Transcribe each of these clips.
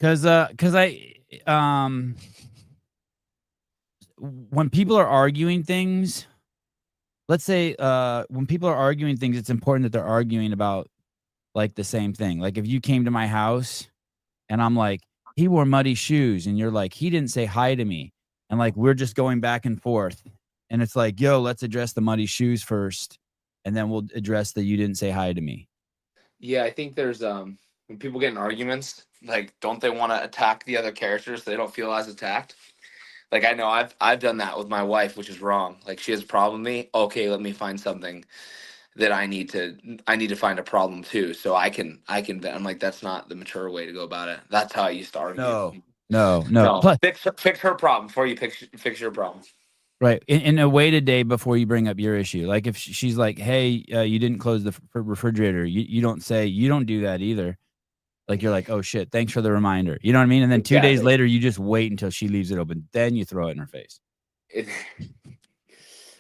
Cause when people are arguing things, let's say, when people are arguing things, it's important that they're arguing about like the same thing. Like if you came to my house and I'm like, he wore muddy shoes, and you're like, he didn't say hi to me. And like, we're just going back and forth. And it's like, yo, let's address the muddy shoes first. And then we'll address the you didn't say hi to me. Yeah, I think there's when people get in arguments, like don't they want to attack the other characters so they don't feel as attacked? Like I know I've done that with my wife, which is wrong. Like she has a problem with me. Okay, let me find something that I need to find a problem too, so I can vent. I'm like, that's not the mature way to go about it. That's how I used to argue. No. No, Plus, fix her problem before you fix your problem. right. In a way today before you bring up your issue. Like if she's like, hey, you didn't close the refrigerator. You don't say, you don't do that either. Like you're like, oh shit, thanks for the reminder. You know what I mean? And then 2 days Exactly. later, you just wait until she leaves it open. Then you throw it in her face. It,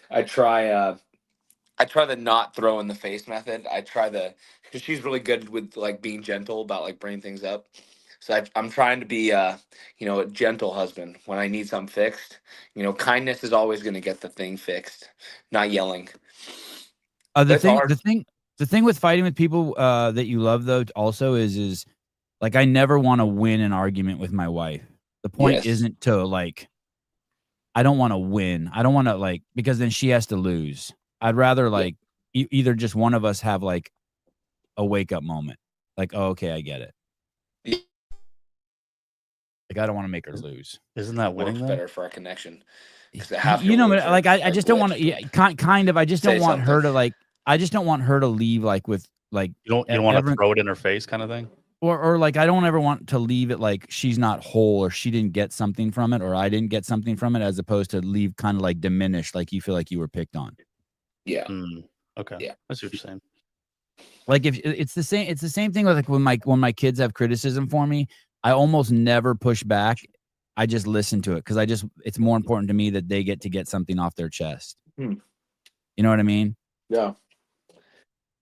I try the not throw in the face method. I try the because she's really good with like being gentle about like bringing things up. So I'm trying to be a gentle husband when I need something fixed. Kindness is always going to get the thing fixed, not yelling. The That's thing, hard. the thing with fighting with people that you love though also is like I never want to win an argument with my wife. The point Yes. isn't to like I don't want to win. I don't want to like because then she has to lose. I'd rather Yeah. like either just one of us have like a wake up moment. Like, oh, okay, I get it. Yeah. Like I don't want to make her lose. Isn't that winning Works though? better for our connection because I have to You know, lose. like I just don't want to. Yeah, kind of. I just don't Say want something. her to like. I just don't want her to leave like with like You don't want to throw it in her face, kind of thing. or like I don't ever want to leave it like she's not whole or she didn't get something from it or I didn't get something from it, as opposed to leave kind of like diminished, like you feel like you were picked on. Yeah. Okay. Yeah. That's what you're saying. Like if it's the same thing with like when my kids have criticism for me, I almost never push back. I just listen to it because it's more important to me that they get something off their chest. You know what I mean? Yeah.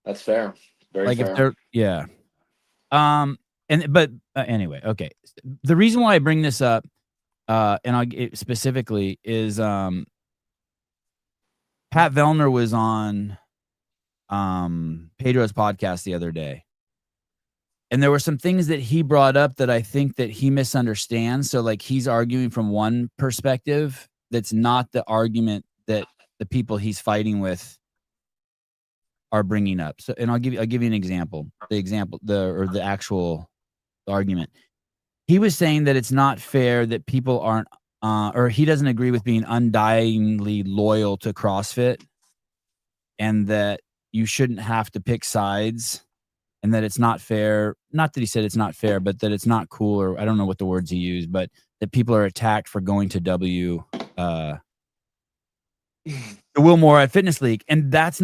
That's fair. Very Like fair. if they're but anyway, okay. The reason why I bring this up, and I'll specifically is Pat Vellner was on Pedro's podcast the other day. And there were some things that he brought up that I think that he misunderstands. So like he's arguing from one perspective that's not the argument that the people he's fighting with are bringing up. So, and I'll give you an example. The actual argument. He was saying that it's not fair that people aren't, or he doesn't agree with being undyingly loyal to CrossFit, and that you shouldn't have to pick sides, and that it's not fair. Not that he said it's not fair, but that it's not cool, or I don't know what the words he used, but that people are attacked for going to the Wilmore Fitness League, and that's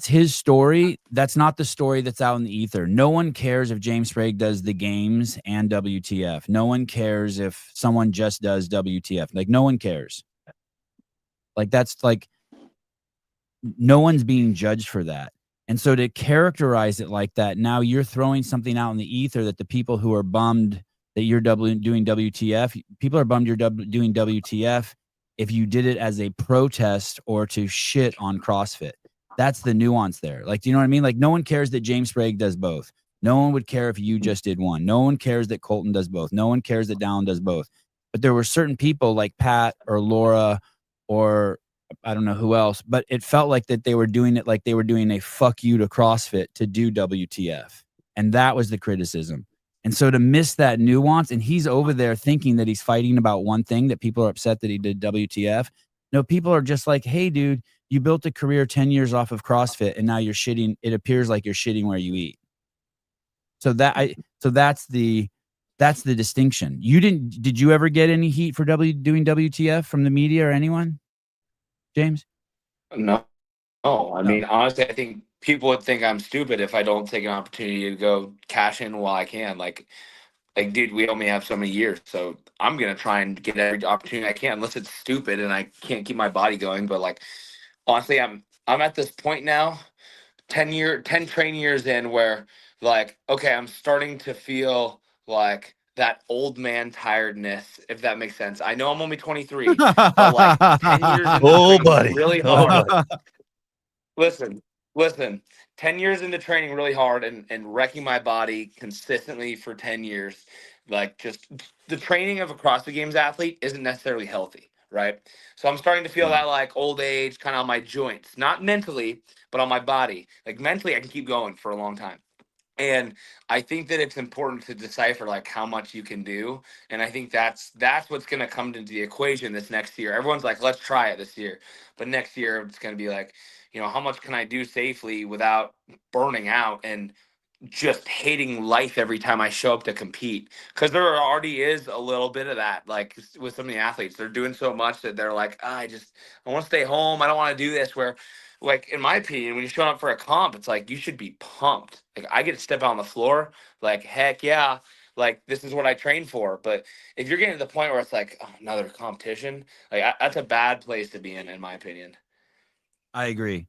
his story. That's not the story that's out in the ether. No one cares if James Sprague does the games and WTF. No one cares if someone just does WTF. Like no one cares. Like that's like no one's being judged for that. And so to characterize it like that, now you're throwing something out in the ether that the people who are bummed that you're doing WTF, people are bummed you're doing WTF if you did it as a protest or to shit on CrossFit. That's the nuance there. Like, do you know what I mean? Like, no one cares that James Sprague does both. No one would care if you just did one. No one cares that Colton does both. No one cares that Dallin does both. But there were certain people like Pat or Laura or I don't know who else, but it felt like that they were doing it like they were doing a fuck you to CrossFit to do WTF. And that was the criticism. And so to miss that nuance, and he's over there thinking that he's fighting about one thing, that people are upset that he did WTF. No, people are just like, hey, dude, you built a career 10 years off of CrossFit and now you're shitting. It appears like you're shitting where you eat. So that's the distinction. Did you ever get any heat for doing WTF from the media or anyone? James? No. I mean, honestly, I think people would think I'm stupid if I don't take an opportunity to go cash in while I can. Like, dude, we only have so many years, so I'm gonna try and get every opportunity I can, unless it's stupid and I can't keep my body going. But like, honestly, I'm at this point now, 10 training years in, where like, okay, I'm starting to feel like that old man tiredness, if that makes sense. I know I'm only 23, but like 10 years into Oh, training buddy. really Oh, hard. buddy. Listen, 10 years into training really hard and wrecking my body consistently for 10 years. Like, just the training of a CrossFit Games athlete isn't necessarily healthy, right? So I'm starting to feel that like old age kind of on my joints, not mentally, but on my body. Like, mentally, I can keep going for a long time. And I think that it's important to decipher like how much you can do. And I think that's what's going to come into the equation this next year. Everyone's like, let's try it this year. But next year it's going to be like, how much can I do safely without burning out and just hating life every time I show up to compete? Because there already is a little bit of that, like with some of the athletes, they're doing so much that they're like, I want to stay home. I don't want to do this. Where, like, in my opinion, when you're showing up for a comp, it's like you should be pumped. Like, I get to step out on the floor, like, heck yeah, like this is what I trained for. But if you're getting to the point where it's like, oh, another competition, like that's a bad place to be in my opinion. I agree.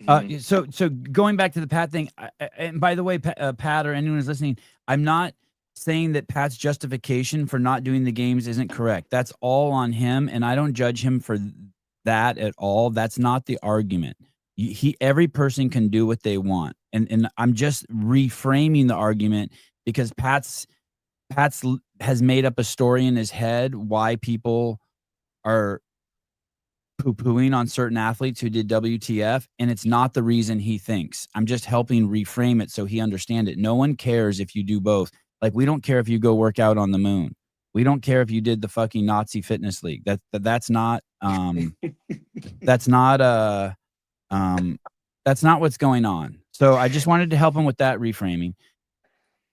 Mhm. So going back to the Pat thing, and by the way, Pat or anyone who's listening, I'm not saying that Pat's justification for not doing the games isn't correct. That's all on him, and I don't judge him for that at all. That's not the argument. Every person can do what they want, and I'm just reframing the argument because Pat's has made up a story in his head why people are poo-pooing on certain athletes who did WTF, and it's not the reason he thinks. I'm just helping reframe it so he understand it. No one cares if you do both. Like, we don't care if you go work out on the moon. We don't care if you did the fucking Nazi fitness league. That's not that's not that's not what's going on. So I just wanted to help him with that reframing.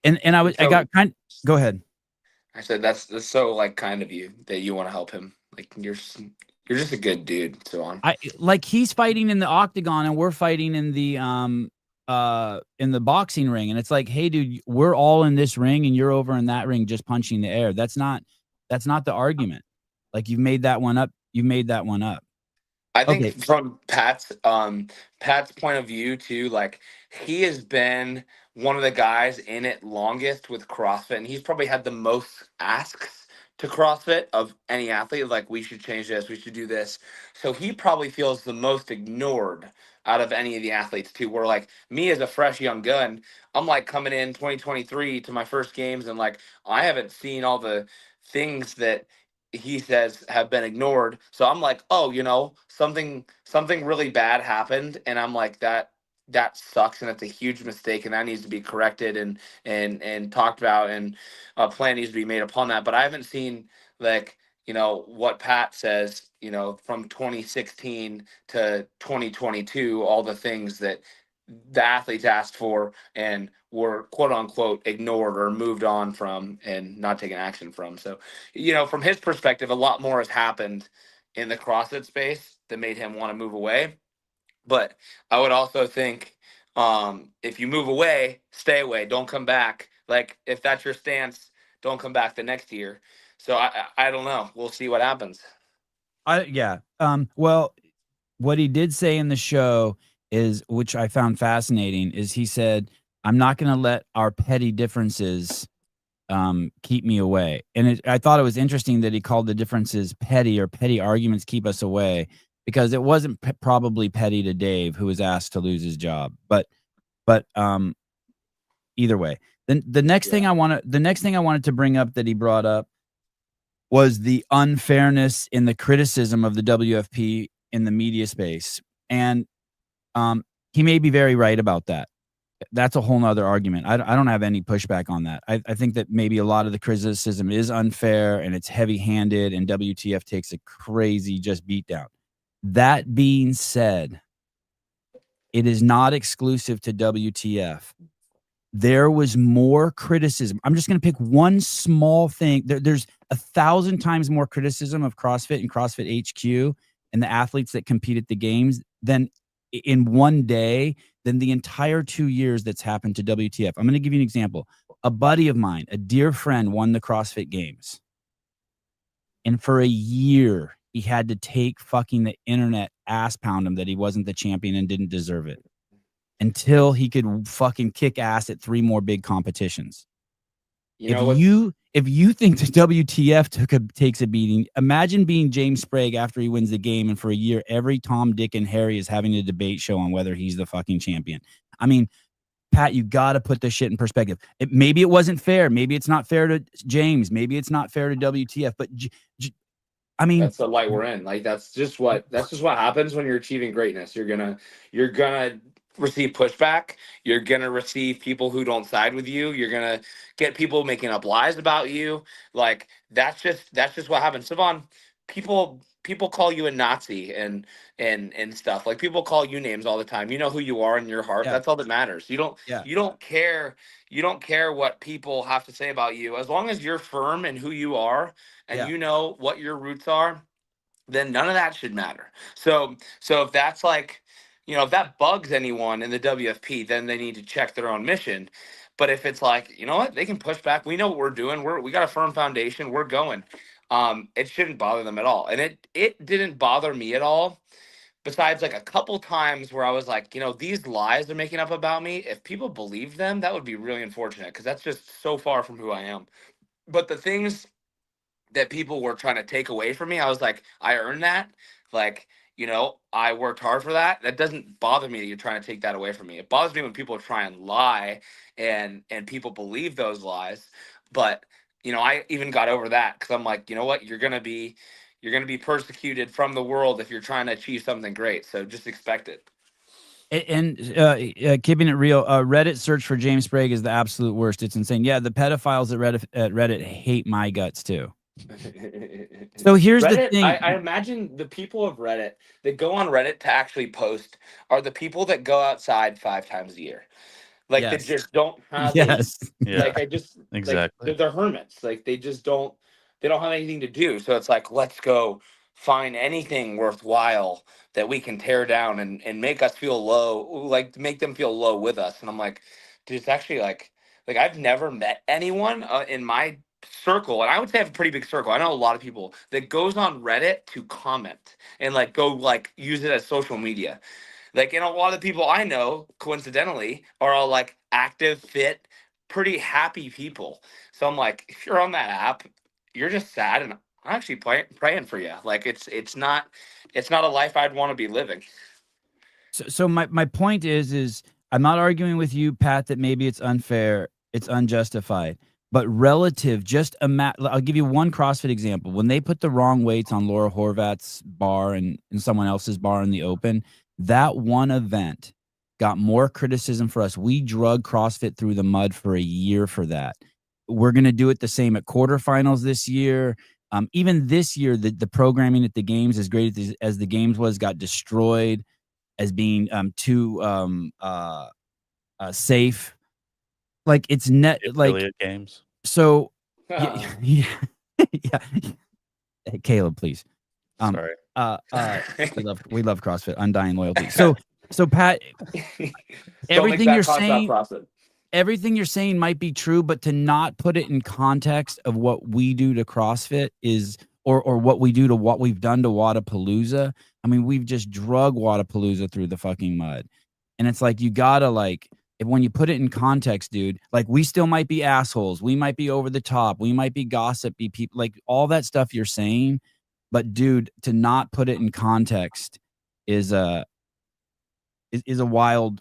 And I got go ahead. I said that's so like kind of you that you want to help him. Like you're just a good dude. So on. Like, he's fighting in the octagon and we're fighting in the boxing ring, and it's like, hey dude, we're all in this ring and you're over in that ring just punching the air. That's not the argument. Like, you've made that one up. I think Okay. from Pat's point of view too, like he has been one of the guys in it longest with CrossFit, and he's probably had the most asks to CrossFit of any athlete. Like, we should change this, we should do this. So he probably feels the most ignored out of any of the athletes too. Where like me as a fresh young gun, I'm like coming in 2023 to my first games, and like I haven't seen all the things that he says have been ignored. So I'm like, oh, something really bad happened, and I'm like, that sucks, and it's a huge mistake, and that needs to be corrected and talked about, and a plan needs to be made upon that. But I haven't seen like what Pat says, from 2016 to 2022, all the things that the athletes asked for and were quote unquote ignored or moved on from and not taken action from. So, from his perspective, a lot more has happened in the CrossFit space that made him want to move away. But I would also think, if you move away, stay away, don't come back. Like, if that's your stance, don't come back the next year. So I don't know. We'll see what happens. Well, what he did say in the show is, which I found fascinating, is he said, I'm not going to let our petty differences keep me away. And I thought it was interesting that he called the differences petty, or petty arguments keep us away, because it wasn't probably petty to Dave, who was asked to lose his job. But either way, then the next thing I wanted to bring up that he brought up was the unfairness in the criticism of the WFP in the media space. And he may be very right about that. That's a whole nother argument. I don't have any pushback on that. I think that maybe a lot of the criticism is unfair and it's heavy-handed, and WTF takes a crazy just beatdown. That being said, it is not exclusive to WTF. There was more criticism. I'm just going to pick one small thing. There's 1,000 times more criticism of CrossFit and CrossFit HQ and the athletes that compete at the games than in one day than the entire 2 years that's happened to WTF. I'm going to give you an example. A buddy of mine, a dear friend, won the CrossFit Games. And for a year, he had to take fucking the internet ass pound him that he wasn't the champion and didn't deserve it, until he could fucking kick ass at 3 more big competitions. If you think the WTF takes a beating, imagine being James Sprague after he wins the game, and for a year, every Tom, Dick, and Harry is having a debate show on whether he's the fucking champion. I mean, Pat, you got to put this shit in perspective. Maybe it wasn't fair. Maybe it's not fair to James. Maybe it's not fair to WTF. But I mean, that's the light we're in. Like that's just what happens when you're achieving greatness. You're gonna receive pushback. You're gonna receive people who don't side with you. You're gonna get people making up lies about you. Like that's just what happens. Savon, people call you a Nazi and stuff. Like people call you names all the time. You know who you are in your heart. Yeah. That's all that matters. You don't care what people have to say about you. As long as you're firm in who you are and you know what your roots are, then none of that should matter. So if that's like, if that bugs anyone in the WFP, then they need to check their own mission. But if it's like, you know what, they can push back. We know what we're doing. We got a firm foundation. We're going. It shouldn't bother them at all. And it didn't bother me at all. Besides like a couple times where I was like, these lies they're making up about me, if people believed them, that would be really unfortunate because that's just so far from who I am. But the things that people were trying to take away from me, I was like, I earned that. Like, I worked hard for that. That doesn't bother me that you're trying to take that away from me. It bothers me when people try and lie and people believe those lies. But, I even got over that because I'm like, you know what? You're going to be persecuted from the world if you're trying to achieve something great. So just expect it. And keeping it real, Reddit search for James Sprague is the absolute worst. It's insane. Yeah, the pedophiles at Reddit hate my guts too. So here's Reddit, the thing. I imagine the people of Reddit that go on Reddit to actually post are the people that go outside 5 times a year. Like they just don't have like exactly. they're hermits. Like they don't have anything to do. So it's like, let's go find anything worthwhile that we can tear down and make us feel low, like make them feel low with us. And I'm like, dude, it's actually like I've never met anyone in my circle, and I would say I have a pretty big circle. I know a lot of people that goes on Reddit to comment and like go like use it as social media. Like, and a lot of the people I know, coincidentally, are all like active, fit, pretty happy people. So I'm like, if you're on that app, you're just sad, and I'm actually praying for you. Like, it's not a life I'd want to be living. So my point is I'm not arguing with you, Pat, that maybe it's unfair, it's unjustified. But relative, I'll give you one CrossFit example. When they put the wrong weights on Laura Horvath's bar and someone else's bar in the open, that one event got more criticism for us. We drug CrossFit through the mud for a year for that. We're going to do it the same at quarterfinals this year. Even this year, the programming at the games, as great as the games was, got destroyed as being too safe. Like it's net affiliate games. So yeah. Hey, Caleb, please. Sorry. We love CrossFit, undying loyalty. So Pat, everything you're saying might be true, but to not put it in context of what we do to CrossFit is, or what we do to what we've done to Wodapalooza. I mean, we've just drug Wodapalooza through the fucking mud, and it's like you gotta when you put it in context, dude, like we still might be assholes, we might be over the top, we might be gossipy people, like all that stuff you're saying. But dude, to not put it in context is a wild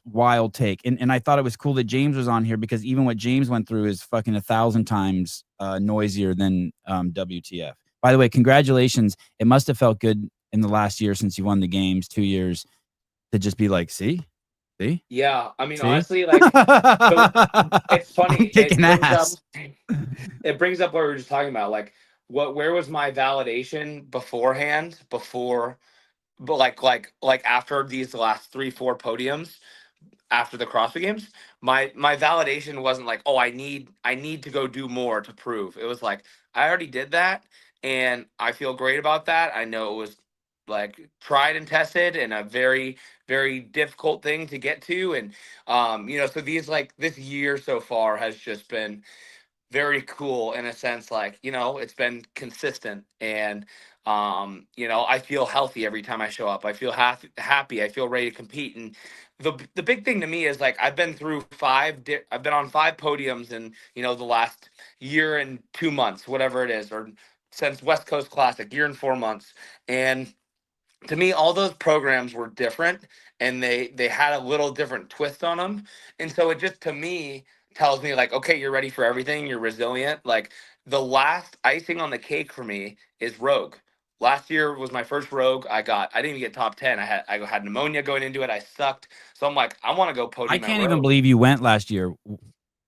take. And I thought it was cool that James was on here because even what James went through is fucking 1,000 times noisier than WTF. By the way, congratulations. It must have felt good in the last year since you won the games, 2 years, to just be like, see? Yeah, I mean, honestly, like, so it's funny. It brings up what we were just talking about. Like, where was my validation beforehand? But like after these last 3-4 podiums, after the CrossFit Games, my validation wasn't like, oh, I need to go do more to prove. It was like, I already did that, and I feel great about that. I know it was like tried and tested and a very, very difficult thing to get to. And so these, like, this year so far has just been very cool in a sense, like, you know, it's been consistent, and you know, I feel healthy every time I show up. I feel happy. I feel ready to compete. And the big thing to me is like I've been through I've been on 5 podiums in, you know, the last year and 2 months, whatever it is, or since West Coast Classic, year and 4 months. And to me, all those programs were different, and they had a little different twist on them. And so it just, to me, tells me like, okay, you're ready for everything, you're resilient. Like, the last icing on the cake for me is Rogue. Last year was my first Rogue. I didn't even get top 10. I had pneumonia going into it. I sucked. So I'm like, I want to go I podium at can't even Rogue. believe you went last year.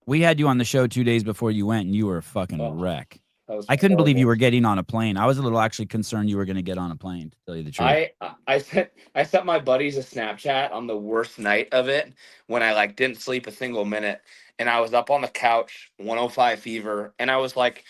We had you on the show 2 days before you went, and you were a fucking Oh, wreck. that was I couldn't believe you horrible. were getting on a plane. I was a little actually concerned you were going to get on a plane, to tell you the truth. I sent my buddies a Snapchat on the worst night of it, when I like didn't sleep a single minute, and I was up on the couch, 105 fever, and I was like,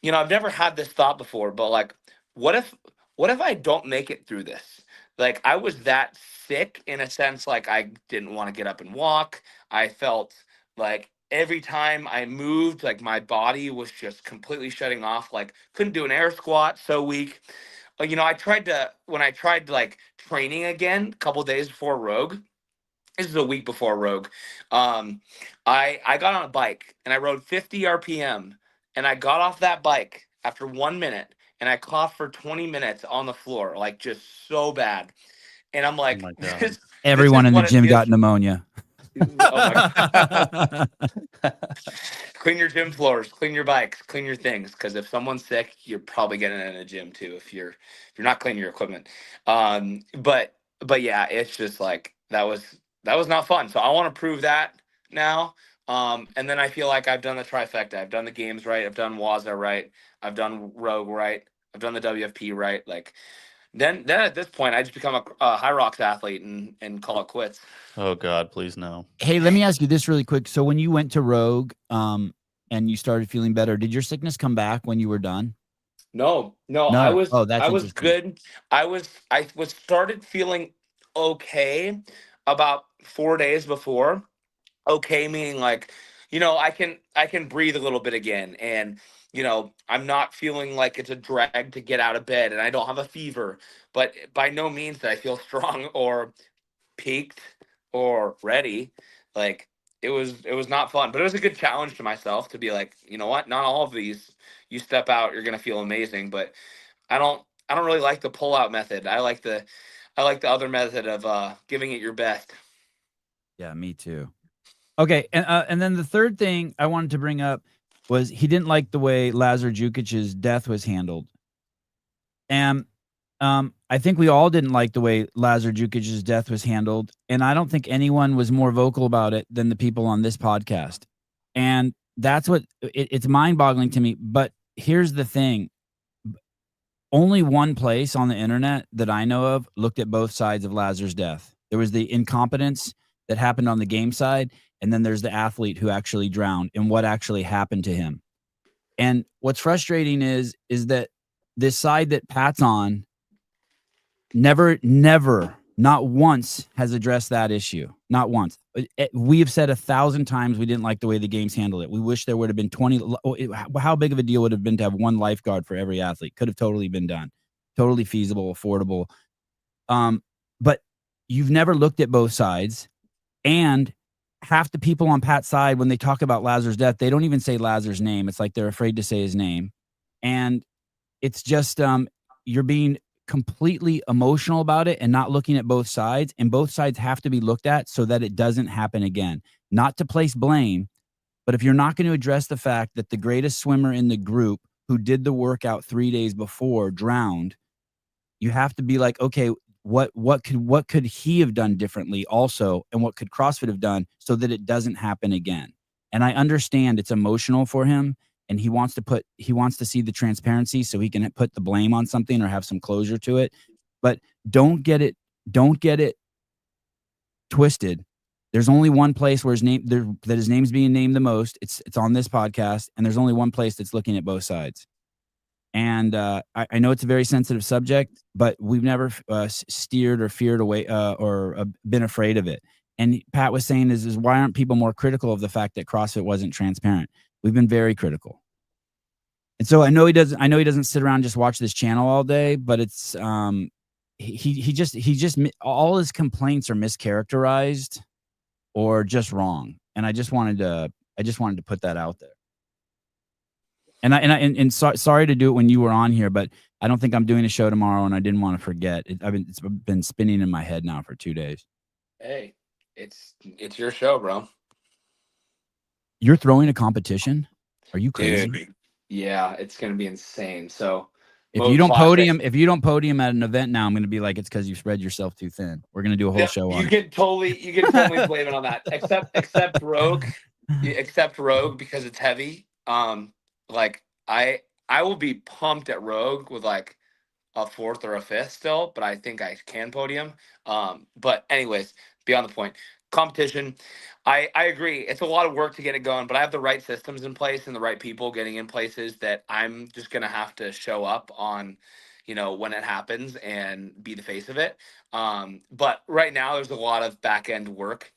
you know, I've never had this thought before, but like, what if I don't make it through this? Like, I was that sick in a sense, like I didn't want to get up and walk. I felt like every time I moved, like my body was just completely shutting off, like couldn't do an air squat, so weak. You know, when I tried like training again a couple days before Rogue, this is a week before Rogue. I got on a bike and I rode 50 RPM, and I got off that bike after 1 minute, and I coughed for 20 minutes on the floor, like just so bad. And I'm Oh like, my God. this Everyone is in the what it gym feels. got pneumonia. Oh my! Clean your gym floors, clean your bikes, clean your things. Because if someone's sick, you're probably getting it in a gym too. If you're not cleaning your equipment. But yeah, it's just like that was not fun. So I want to prove that now. And then I feel like I've done the trifecta. I've done the games right. I've done Waza right. I've done Rogue right. I've done the WFP right. Like, then at this point, I just become a high rocks athlete and call it quits. Oh God, please no. Hey, let me ask you this really quick. So when you went to Rogue, and you started feeling better, did your sickness come back when you were done? No, No. Oh, that's I was interesting. good. I was started feeling okay about 4 days before. Okay, meaning like, you know, I can breathe a little bit again, and you know, I'm not feeling like it's a drag to get out of bed, and I don't have a fever, but by no means that I feel strong or peaked or ready. Like, it was not fun, but it was a good challenge to myself to be like, you know what, not all of these, you step out, you're gonna feel amazing. But I don't really like the pull out method. I like the other method of giving it your best. Yeah, me too. Okay, and then the third thing I wanted to bring up was he didn't like the way Lazar Jukic's death was handled. And I think we all didn't like the way Lazar Jukic's death was handled, and I don't think anyone was more vocal about it than the people on this podcast. And that's what it's mind-boggling to me. But here's the thing: only one place on the internet that I know of looked at both sides of Lazar's death. There was the incompetence that happened on the game side, and then there's the athlete who actually drowned and what actually happened to him. And what's frustrating is that this side that Pat's on never, not once has addressed that issue. Not once. We have said 1,000 times we didn't like the way the games handled it. We wish there would have been 20. How big of a deal would it have been to have one lifeguard for every athlete? Could have totally been done. Totally feasible, affordable. But you've never looked at both sides. And half the people on Pat's side, when they talk about Lazar's death, they don't even say Lazar's name. It's like they're afraid to say his name. And it's just you're being completely emotional about it and not looking at both sides, and both sides have to be looked at so that it doesn't happen again. Not to place blame, but if you're not going to address the fact that the greatest swimmer in the group who did the workout 3 days before drowned, you have to be like, okay, what could he have done differently also, and what could CrossFit have done so that it doesn't happen again? And I understand it's emotional for him, and he wants to see the transparency so he can put the blame on something or have some closure to it. But don't get it twisted. There's only one place where his name's being named the most. It's on this podcast, and there's only one place that's looking at both sides. And I know it's a very sensitive subject, but we've never steered or feared away or been afraid of it. And Pat was saying is why aren't people more critical of the fact that CrossFit wasn't transparent? We've been very critical. And so I know he doesn't sit around and just watch this channel all day, but it's he just all his complaints are mischaracterized or just wrong. And I just wanted to put that out there. And sorry to do it when you were on here, but I don't think I'm doing a show tomorrow, and I didn't want to forget. It's been spinning in my head now for 2 days. Hey, it's your show, bro. You're throwing a competition? Are you crazy? Dude, yeah, it's gonna be insane. So if you don't podium at an event now, I'm gonna be like, it's because you spread yourself too thin. We're gonna do a whole show on you can totally blame it on that. Except Rogue. Except Rogue because it's heavy. Like I will be pumped at Rogue with like a 4th or a 5th still, but I think I can podium. But anyways, beyond the point. Competition. I agree. It's a lot of work to get it going, but I have the right systems in place and the right people getting in places that I'm just gonna have to show up on, when it happens and be the face of it. But right now there's a lot of back end work,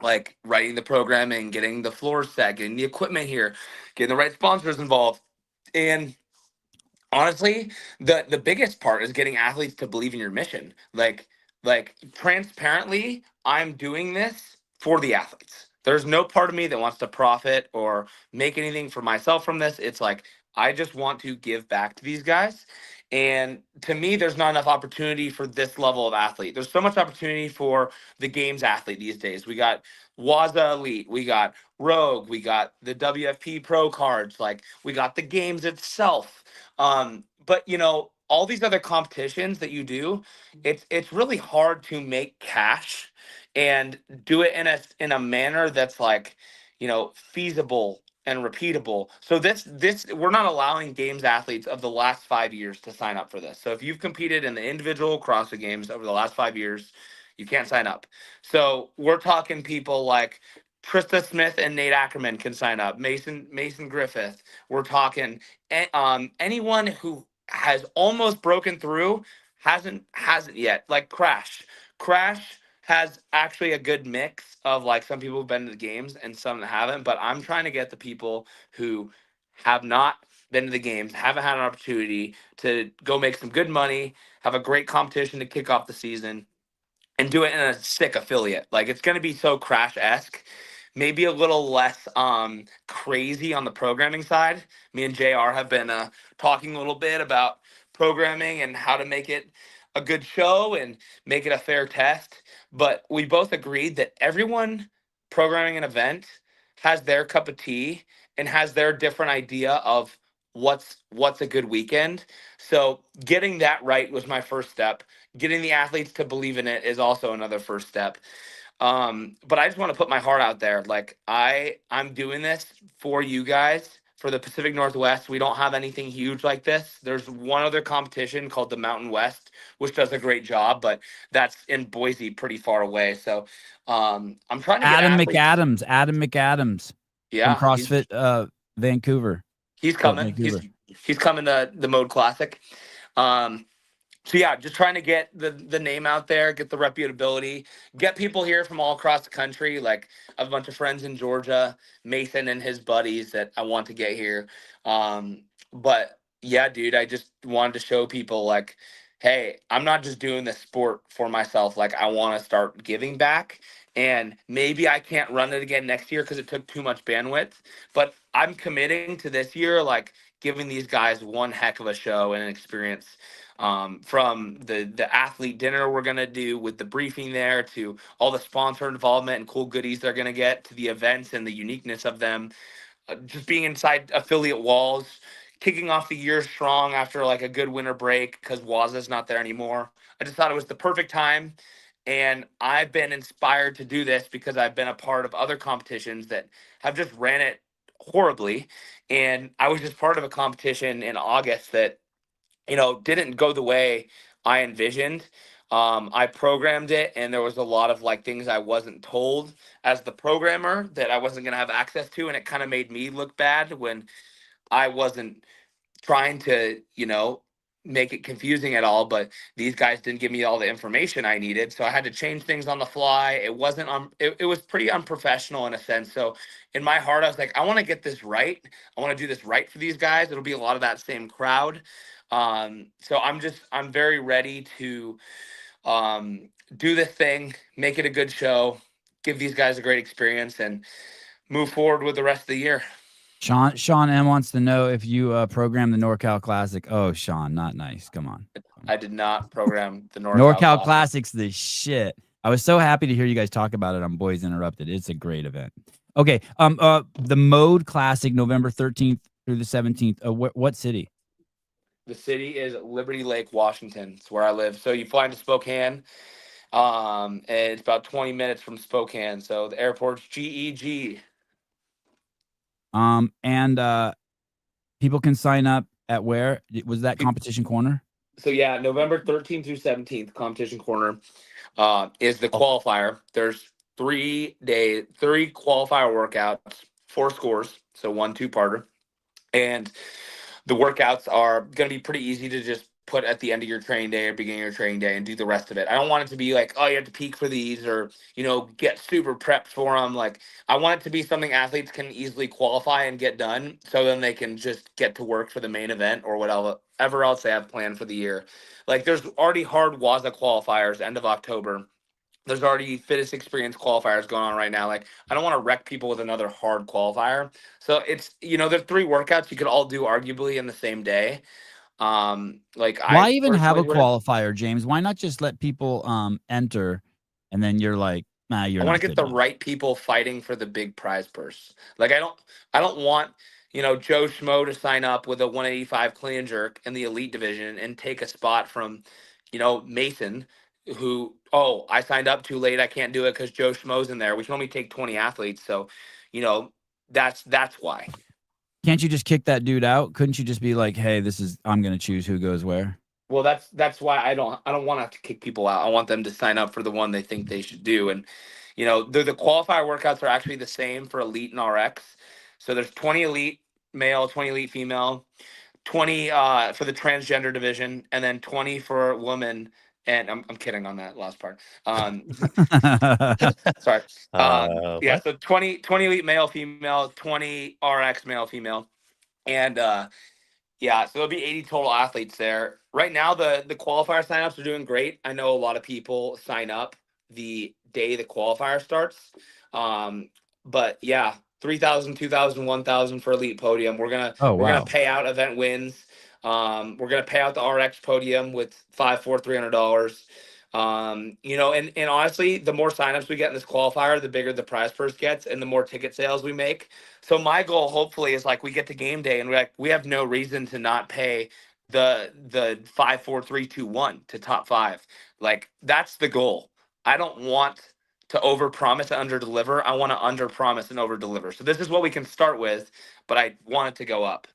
like writing the programming, getting the floor set, getting the equipment here, getting the right sponsors involved. And honestly, the biggest part is getting athletes to believe in your mission. Like transparently, I'm doing this for the athletes. There's no part of me that wants to profit or make anything for myself from this. It's like I just want to give back to these guys. And to me, there's not enough opportunity for this level of athlete. There's so much opportunity for the games athlete these days. We got Waza Elite, we got Rogue, we got the WFP Pro cards, like we got the games itself. But all these other competitions that you do, it's really hard to make cash and do it in a manner that's like, feasible and repeatable. So this we're not allowing games athletes of the last 5 years to sign up for this. So if you've competed in the individual CrossFit games over the last 5 years, you can't sign up. So we're talking people like Trista Smith and Nate Ackerman can sign up. Mason Griffith. We're talking anyone who has almost broken through hasn't yet. Like Crash has actually a good mix of like some people who've been to the games and some that haven't. But I'm trying to get the people who have not been to the games, haven't had an opportunity to go make some good money, have a great competition to kick off the season, and do it in a sick affiliate. Like it's going to be so Crash-esque, maybe a little less crazy on the programming side. Me and JR have been talking a little bit about programming and how to make it a good show and make it a fair test. But we both agreed that everyone programming an event has their cup of tea and has their different idea of what's a good weekend. So getting that right was my first step. Getting the athletes to believe in it is also another first step. But I just want to put my heart out there. Like I'm doing this for you guys, for the Pacific Northwest. We don't have anything huge like this. There's one other competition called the Mountain West, which does a great job, but that's in Boise, pretty far away. So I'm trying to get Adam McAdams from Yeah, CrossFit Vancouver. he's coming. He's coming to the Mode Classic. Um, So yeah, just trying to get the name out there, get the reputability, get people here from all across the country. Like I have a bunch of friends in Georgia, Mason and his buddies that I want to get here. But yeah, dude, I just wanted to show people like, hey, I'm not just doing this sport for myself. Like I want to start giving back. And maybe I can't run it again next year because it took too much bandwidth. But I'm committing to this year, like giving these guys one heck of a show and an experience, from the athlete dinner we're gonna do with the briefing there to all the sponsor involvement and cool goodies they're gonna get to the events and the uniqueness of them. Just being inside affiliate walls, kicking off the year strong after like a good winter break because Waza's not there anymore. I just thought it was the perfect time. And I've been inspired to do this because I've been a part of other competitions that have just ran it horribly. And I was just part of a competition in August that didn't go the way I envisioned. I programmed it, and there was a lot of like things I wasn't told as the programmer that I wasn't gonna have access to, and it kind of made me look bad when I wasn't trying to, make it confusing at all, but these guys didn't give me all the information I needed, so I had to change things on the fly. It wasn't it was pretty unprofessional in a sense. So in my heart, I was like, I want to get this right. I want to do this right for these guys. It'll be a lot of that same crowd. So I'm very ready to do this thing, make it a good show, give these guys a great experience, and move forward with the rest of the year. Sean M wants to know if you programmed the NorCal Classic. Oh, Sean, not nice. Come on. I did not program the NorCal Classic's the shit. I was so happy to hear you guys talk about it on Boys Interrupted. It's a great event. Okay. The Mode Classic, November 13th through the 17th. What city? The city is Liberty Lake, Washington. It's where I live. So you fly into Spokane, and it's about 20 minutes from Spokane. So the airport's GEG. And people can sign up at where? Was that Competition Corner? So yeah, November 13th through 17th, Competition Corner is the qualifier. There's 3 qualifier workouts, 4 scores, so 1 2-parter. And the workouts are going to be pretty easy to just put at the end of your training day or beginning of your training day and do the rest of it. I don't want it to be like, oh, you have to peak for these or, get super prepped for them. Like, I want it to be something athletes can easily qualify and get done, so then they can just get to work for the main event or whatever else they have planned for the year. Like, there's already hard WASA qualifiers end of October. There's already Fittest experience qualifiers going on right now. Like, I don't want to wreck people with another hard qualifier. So it's, there's 3 workouts you could all do arguably in the same day. Why even have a qualifier, James? Why not just let people enter, and then you're like, nah, you're. I want to get the right people fighting for the big prize purse. Like, I don't want Joe Schmo to sign up with a 185 clean and jerk in the elite division and take a spot from Mason, who, I signed up too late, I can't do it because Joe Schmo's in there. We can only take 20 athletes, so that's why. Can't you just kick that dude out? Couldn't you just be like, hey, I'm going to choose who goes where? Well, that's why I don't want to have to kick people out. I want them to sign up for the one they think they should do. And, the qualifier workouts are actually the same for elite and RX. So there's 20 elite male, 20 elite female, 20 for the transgender division, and then 20 for women. And I'm kidding on that last part. Sorry. Yeah, so 20 elite male, female, 20 RX male, female. And yeah, so there'll be 80 total athletes there. Right now, the qualifier signups are doing great. I know a lot of people sign up the day the qualifier starts. But yeah, 3,000, 2,000, 1,000 for elite podium. We're gonna pay out event wins. We're gonna pay out the RX podium with $300. And honestly, the more signups we get in this qualifier, the bigger the prize purse gets and the more ticket sales we make. So my goal hopefully is like we get to game day and we have no reason to not pay the 5, 4, 3, 2, 1 to top 5. Like, that's the goal. I don't want to overpromise and underdeliver. I want to underpromise and overdeliver. So this is what we can start with, but I want it to go up.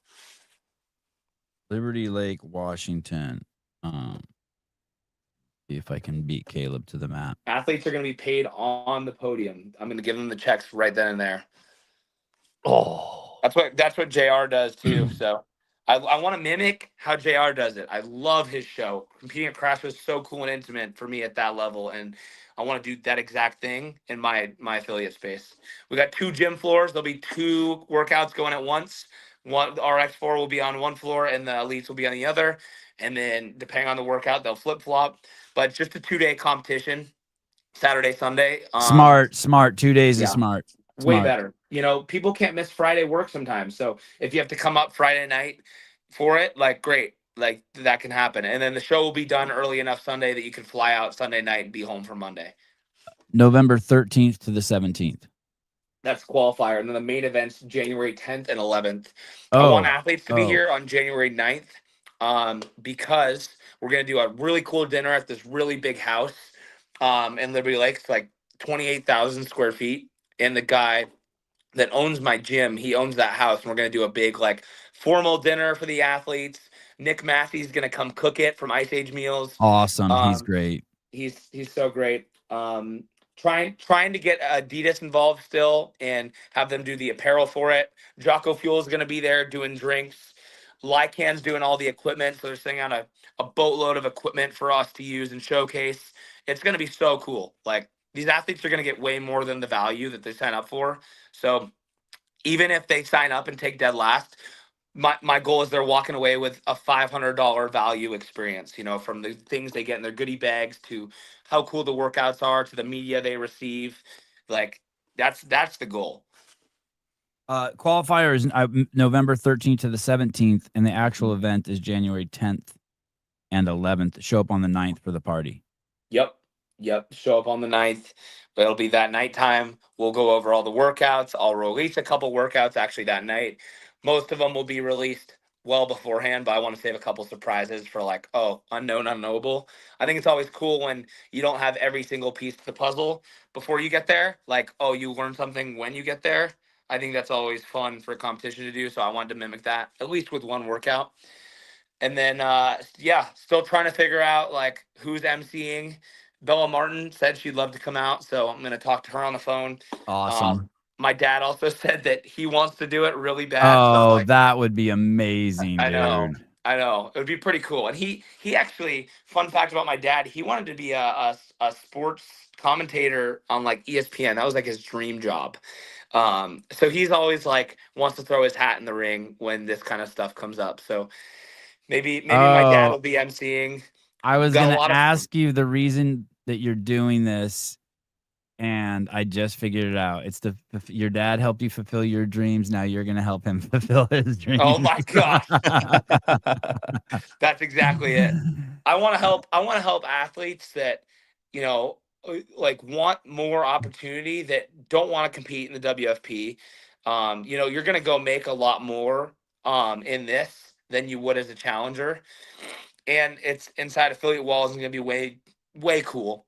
Liberty Lake, Washington. See if I can beat Caleb to the map. Athletes are going to be paid on the podium. I'm going to give them the checks right then and there. Oh, that's what JR does too. So I want to mimic how JR does it. I love his show. Competing at CrossFit was so cool and intimate for me at that level, and I want to do that exact thing in my affiliate space. We got 2 gym floors. There'll be 2 workouts going at once. The RX4 will be on one floor, and the elites will be on the other. And then depending on the workout, they'll flip flop. But it's just a 2-day competition, Saturday, Sunday. Smart. 2 days is smart. Way better. People can't miss Friday work sometimes. So if you have to come up Friday night for it, like, great. Like, that can happen. And then the show will be done early enough Sunday that you can fly out Sunday night and be home for Monday. November 13th to the 17th. That's qualifier. And then the main event's January 10th and 11th. I want athletes to be here on January 9th because we're going to do a really cool dinner at this really big house in Liberty Lake. It's like 28,000 square feet. And the guy that owns my gym, he owns that house. And we're going to do a big, like, formal dinner for the athletes. Nick Massey's going to come cook it from Ice Age Meals. Awesome. He's great. He's so great. Trying to get Adidas involved still and have them do the apparel for it. Jocko Fuel is going to be there doing drinks. Lycan's doing all the equipment, so they're sending out a boatload of equipment for us to use and showcase. It's going to be so cool. Like, these athletes are going to get way more than the value that they sign up for. So even if they sign up and take dead last, my goal is they're walking away with a $500 value experience, from the things they get in their goodie bags to how cool the workouts are to the media they receive. Like, that's the goal. Qualifier is November 13th to the 17th, and the actual event is January 10th and 11th. Show up on the 9th for the party. Yep. Show up on the 9th, but it'll be that nighttime. We'll go over all the workouts. I'll release a couple workouts actually that night. Most of them will be released well beforehand, but I want to save a couple surprises for unknown, unknowable. I think it's always cool when you don't have every single piece to the puzzle before you get there. Like, you learn something when you get there. I think that's always fun for a competition to do. So I wanted to mimic that, at least with one workout. And then, still trying to figure out who's emceeing. Bella Martin said she'd love to come out, so I'm going to talk to her on the phone. Awesome. My dad also said that he wants to do it really bad. Oh, that would be amazing, I dude. know. It would be pretty cool. And he actually, fun fact about my dad, he wanted to be a sports commentator on ESPN. That was his dream job. So he's always wants to throw his hat in the ring when this kind of stuff comes up. So maybe my dad will be emceeing. I was going to ask you the reason that you're doing this, and I just figured it out. It's your dad helped you fulfill your dreams. Now you're going to help him fulfill his dreams. Oh my gosh. That's exactly it. I want to help athletes that, want more opportunity, that don't want to compete in the WFP. You're going to go make a lot more in this than you would as a challenger. And it's inside affiliate walls and going to be way, way cool.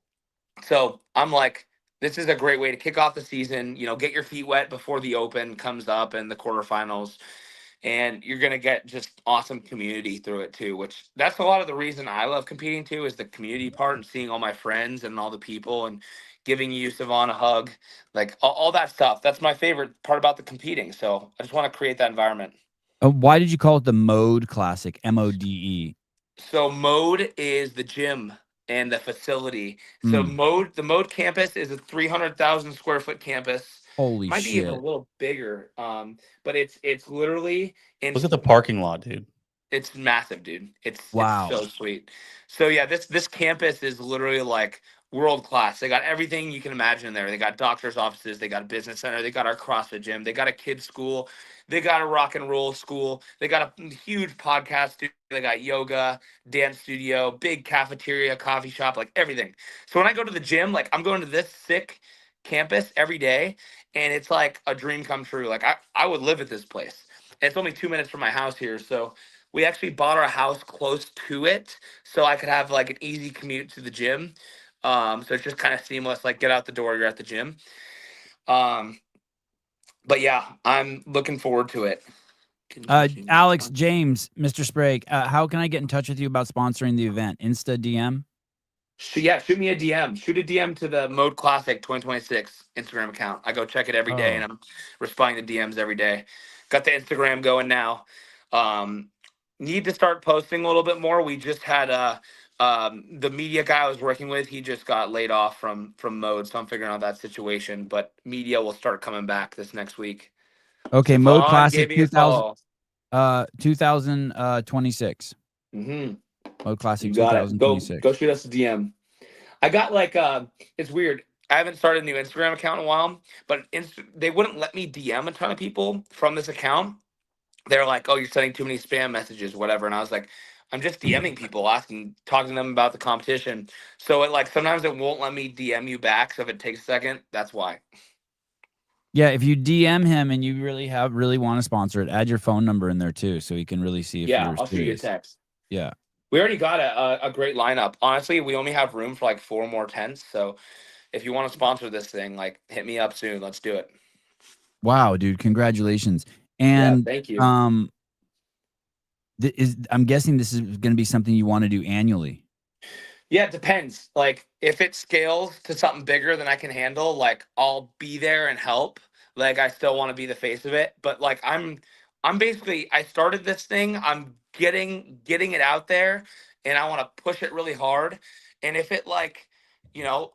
So I'm this is a great way to kick off the season, get your feet wet before the open comes up and the quarterfinals. And you're going to get just awesome community through it too, which that's a lot of the reason I love competing too, is the community part and seeing all my friends and all the people and giving you, Savon, a hug, all that stuff. That's my favorite part about the competing. So I just want to create that environment. Why did you call it the Mode Classic, MODE? So Mode is the gym and the facility. So the Mode campus is a 300,000 square foot campus. Holy Might shit. be even a little bigger. But it's literally look at the parking lot, dude. It's massive, dude. It's wow. It's so sweet. So yeah, this campus is literally world class. They got everything you can imagine there. They got doctors' offices, they got a business center, they got our CrossFit gym, they got a kids' school, they got a rock and roll school, they got a huge podcast studio, they got yoga, dance studio, big cafeteria, coffee shop, everything. So when I go to the gym, I'm going to this sick campus every day, and it's a dream come true. I would live at this place. And it's only 2 minutes from my house here, so we actually bought our house close to it so I could have an easy commute to the gym. So it's just kind of seamless, get out the door, you're at the gym. But yeah, I'm looking forward to it. Alex, James, Mr. Sprague, how can I get in touch with you about sponsoring the event? Insta DM? Shoot me a DM. Shoot a DM to the Mode Classic 2026 Instagram account. I go check it every day, and I'm responding to DMs every day. Got the Instagram going now. Need to start posting a little bit more. We just had the media guy I was working with, he just got laid off from Mode, so I'm figuring out that situation. But media will start coming back this next week. Okay, so Mode Classic 2026. Mm-hmm. Mode Classic 2026. Go shoot us a DM. I got it's weird. I haven't started a new Instagram account in a while, but they wouldn't let me DM a ton of people from this account. They're like, "Oh, you're sending too many spam messages, whatever." And I was like, "I'm just DMing people, talking to them about the competition." So it sometimes it won't let me DM you back. So if it takes a second, that's why. Yeah, if you DM him and you really want to sponsor it, add your phone number in there too, so he can really see if you're serious. I'll shoot you a text. Yeah. We already got a great lineup. Honestly, we only have room for 4 more tents. So if you want to sponsor this thing, hit me up soon. Let's do it. Wow, dude, congratulations. And thank you. I'm guessing this is going to be something you want to do annually. Yeah, it depends. If it scales to something bigger than I can handle, I'll be there and help. I still want to be the face of it, but I'm I started this thing. I'm getting it out there, and I want to push it really hard. And if it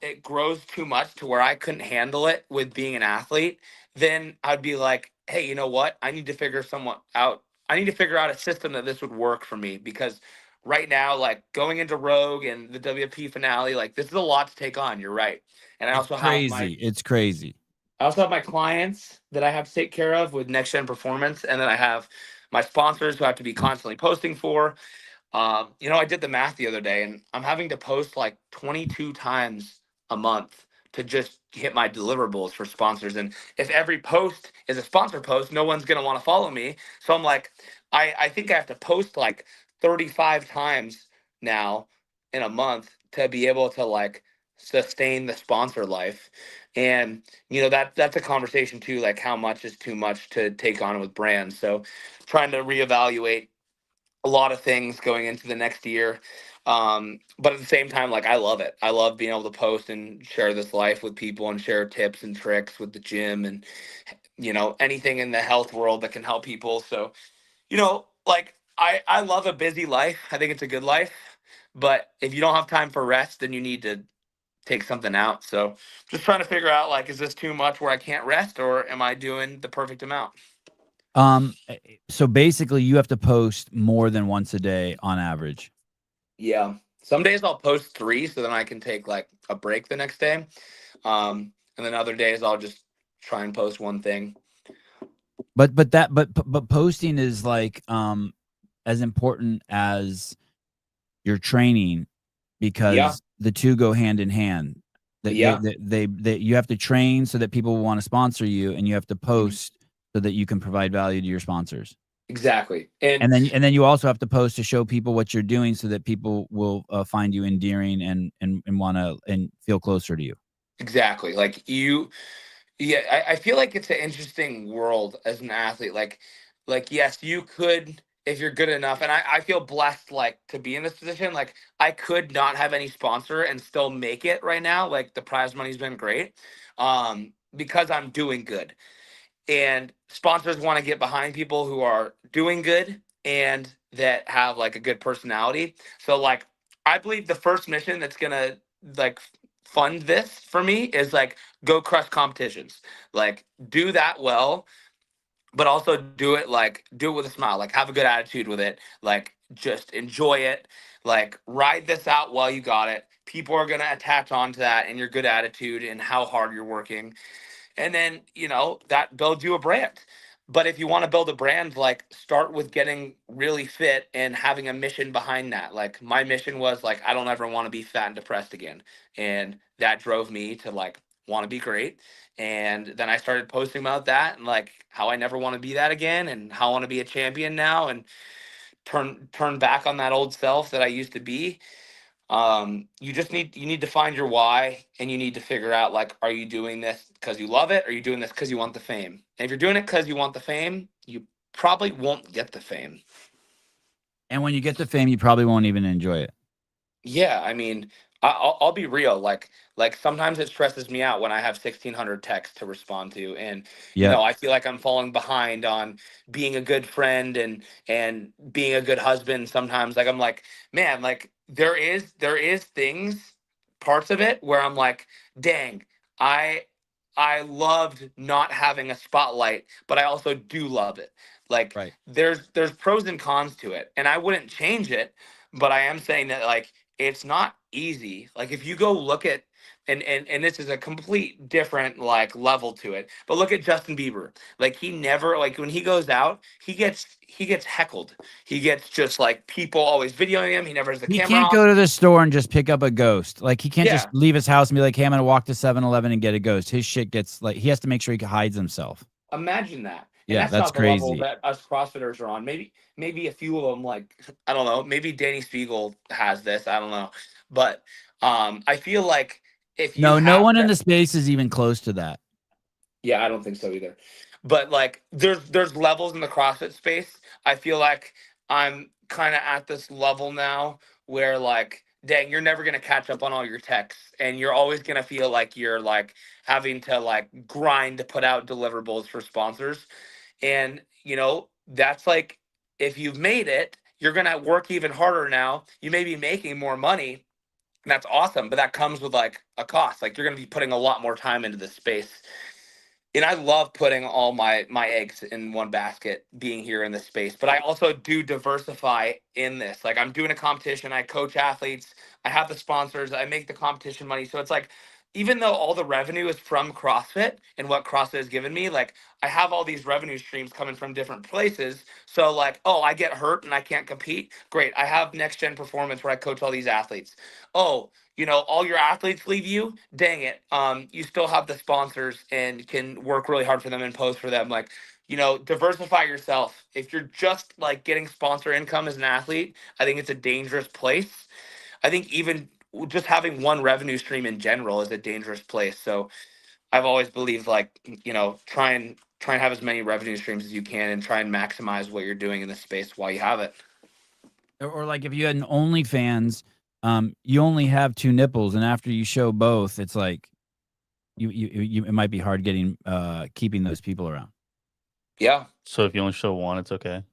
it grows too much to where I couldn't handle it with being an athlete, then I'd be like, hey, you know what? I need to figure somewhat out. I need to figure out a system that this would work for me, because right now, like going into Rogue and the WP finale, like this is a lot to take on. You're right. And I It's also have crazy. It's crazy. my clients that I have to take care of with Next Gen Performance, and then I have my sponsors who I have to be constantly posting for. I did the math the other day, and I'm having to post like 22 times a month to just hit my deliverables for sponsors. And if every post is a sponsor post, no one's gonna want to follow me. So I'm like, I think I have to post like 35 times now in a month to be able to like sustain the sponsor life. And that's a conversation too, like how much is too much to take on with brands. So trying to reevaluate a lot of things going into the next year. But at the same time, like I love it. I love being able to post and share this life with people and share tips and tricks with the gym and anything in the health world that can help people. So, like I love a busy life. I think it's a good life. But if you don't have time for rest, then you need to take something out. So just trying to figure out, like, is this too much where I can't rest, or am I doing the perfect amount? So basically you have to post more than once a day on average. Yeah. Some days I'll post 3 so then I can take like a break the next day. And then other days I'll just try and post one thing. But posting is like as important as your training, because Yeah. the two go hand in hand. That Yeah. they you have to train so that people will want to sponsor you, and you have to Mhm. post so that you can provide value to your sponsors. Exactly. And then you also have to post to show people what you're doing so that people will find you endearing and want to and feel closer to you. Exactly. Yeah, I feel like it's an interesting world as an athlete. Like yes, you could, if you're good enough, and I feel blessed like to be in this position. Like I could not have any sponsor and still make it right now. Like the prize money's been great. Because I'm doing good. And sponsors want to get behind people who are doing good and that have like a good personality. So like I believe the first mission that's gonna like fund this for me is like go crush competitions, like do that well, but also do it with a smile, like have a good attitude with it, like just enjoy it, like ride this out while you got it. People are gonna attach onto that and your good attitude and how hard you're working, and then that builds you a brand. But if you want to build a brand, like start with getting really fit and having a mission behind that. Like my mission was like I don't ever want to be fat and depressed again, and that drove me to like want to be great. And then I started posting about that and like how I never want to be that again and how I want to be a champion now and turn back on that old self that I used to be. You need to find your why, and you need to figure out, like, are you doing this because you love it, or are you doing this because you want the fame? And if you're doing it because you want the fame, you probably won't get the fame. And when you get the fame, you probably won't even enjoy it. Yeah, I mean, I'll be real. Like sometimes it stresses me out when I have 1,600 texts to respond to, and Yep. I feel like I'm falling behind on being a good friend and being a good husband. Sometimes, like I'm like, man, like there is things, parts of it where I'm like, dang, I I loved not having a spotlight, but I also do love it. Like Right. there's pros and cons to it, and I wouldn't change it, but I am saying that like it's not easy. Like if you go look at and this is a complete different like level to it. But look at Justin Bieber. Like he never, like when he goes out, he gets heckled. He gets just like people always videoing him. He never has the He camera can't on. go to the store and just pick up a ghost. Like he can't just Yeah. leave his house and be like, "Hey, I'm gonna walk to 7-Eleven and get a ghost." His shit gets like he has to make sure he hides himself. Imagine that. And Yeah, that's that's not the level crazy. that us CrossFitters are on. Maybe a few of them, like I don't know, maybe Danny Spiegel has this. I don't know. But I feel like if you No have one in that. the space is even close to that. Yeah, I don't think so either. But like there's levels in the CrossFit space. I feel like I'm kind of at this level now where like dang, you're never going to catch up on all your texts and you're always going to feel like you're like having to like grind to put out deliverables for sponsors. And that's like, if you've made it, you're going to work even harder now. You may be making more money, and that's awesome, but that comes with like a cost. Like you're going to be putting a lot more time into this space. And I love putting all my eggs in one basket being here in this space, but I also do diversify in this. Like I'm doing a competition, I coach athletes, I have the sponsors, I make the competition money. So it's like, even though all the revenue is from CrossFit and what CrossFit has given me, like I have all these revenue streams coming from different places. So like, oh, I get hurt and I can't compete. Great. I have next gen performance where I coach all these athletes. Oh, all your athletes leave you, dang it. You still have the sponsors and can work really hard for them and post for them. Like, diversify yourself. If you're just like getting sponsor income as an athlete, I think it's a dangerous place. I think even just having one revenue stream in general is a dangerous place. So I've always believed like, try and have as many revenue streams as you can and try and maximize what you're doing in the space while you have it. Or like if you had an OnlyFans, you only have 2 nipples, and after you show both, it's like you it might be hard getting keeping those people around. Yeah. So if you only show one, it's okay.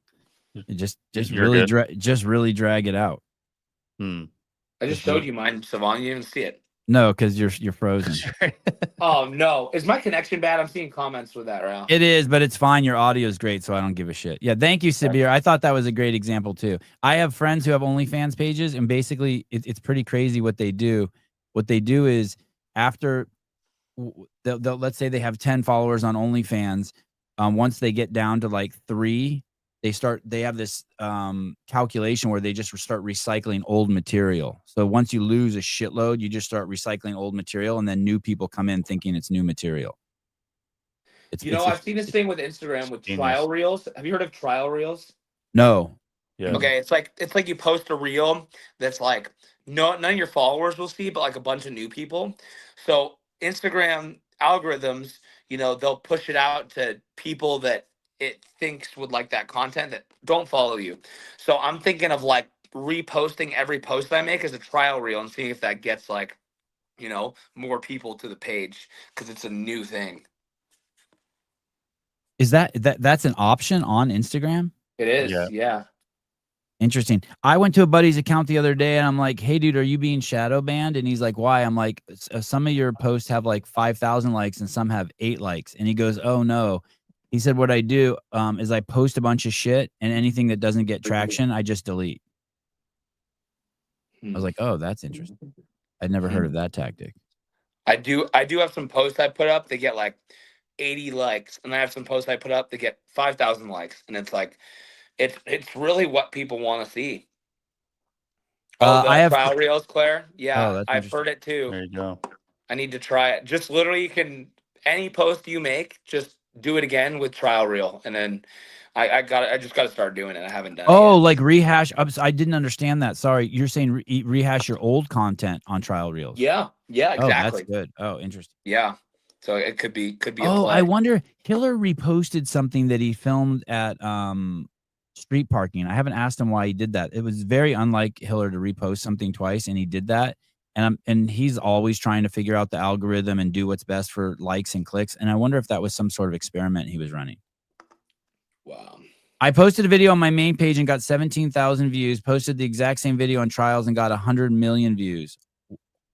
Just You're really good? really drag it out. Hmm. I just showed you mine, Savon. You didn't see it. No, because you're frozen. Oh no. Is my connection bad? I'm seeing comments with that right now. It is, but it's fine. Your audio is great, so I don't give a shit. Yeah, thank you, Sabir. I thought that was a great example too. I have friends who have OnlyFans pages, and basically, it's pretty crazy what they do. What they do is after they'll let's say they have 10 followers on OnlyFans. Once they get down to like 3, they have this calculation where they just start recycling old material. So once you lose a shitload, you just start recycling old material, and then new people come in thinking it's new material. I've seen this thing with Instagram with trial reels. Have you heard of trial reels? No. Yeah. Okay, it's like you post a reel that's like none of your followers will see, but like a bunch of new people. So Instagram algorithms, they'll push it out to people that it thinks would like that content that don't follow you. So I'm thinking of like reposting every post I make as a trial reel and seeing if that gets like, more people to the page because it's a new thing. Is that's an option on Instagram? It is, yeah. Interesting. I went to a buddy's account the other day and I'm like, hey, dude, are you being shadow banned? And he's like, why? I'm like, some of your posts have like 5,000 likes and some have 8 likes. And he goes, oh, no. He said, what I do is I post a bunch of shit, and anything that doesn't get traction, I just delete. I was like, oh, that's interesting. I'd never heard of that tactic. I do have some posts I put up that get like 80 likes, and I have some posts I put up that get 5,000 likes, and it's like it's really what people want to see. Oh, the trial reels, Claire. Yeah, I've heard it too. There you go. I need to try it. Just literally, any post you make, just do it again with trial reel, and then I just got to start doing it. I haven't done it yet. Like rehash. I didn't understand that. Sorry, you're saying rehash your old content on trial reels. Yeah, exactly. Oh, that's good. Oh, interesting. Yeah, so it could be. Oh, I wonder. Hiller reposted something that he filmed at street parking. I haven't asked him why he did that. It was very unlike Hiller to repost something twice, and he did that. And he's always trying to figure out the algorithm and do what's best for likes and clicks. And I wonder if that was some sort of experiment he was running. Wow. I posted a video on my main page and got 17,000 views. Posted the exact same video on trials and got 100 million views.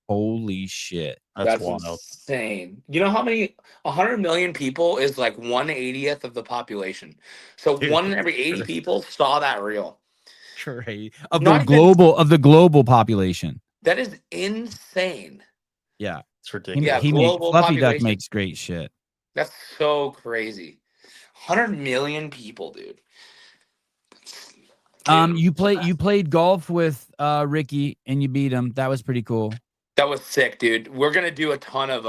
Holy shit. That's insane. You know how many 100 million people is like 1/80th of the population. So dude, 1 in every 80 people saw that reel. Great. Of the global population. That is insane. Yeah. It's ridiculous. Fluffy Duck makes great shit. That's so crazy. 100 million people, dude. You played golf with Ricky and you beat him. That was pretty cool. That was sick, dude. We're gonna do a ton of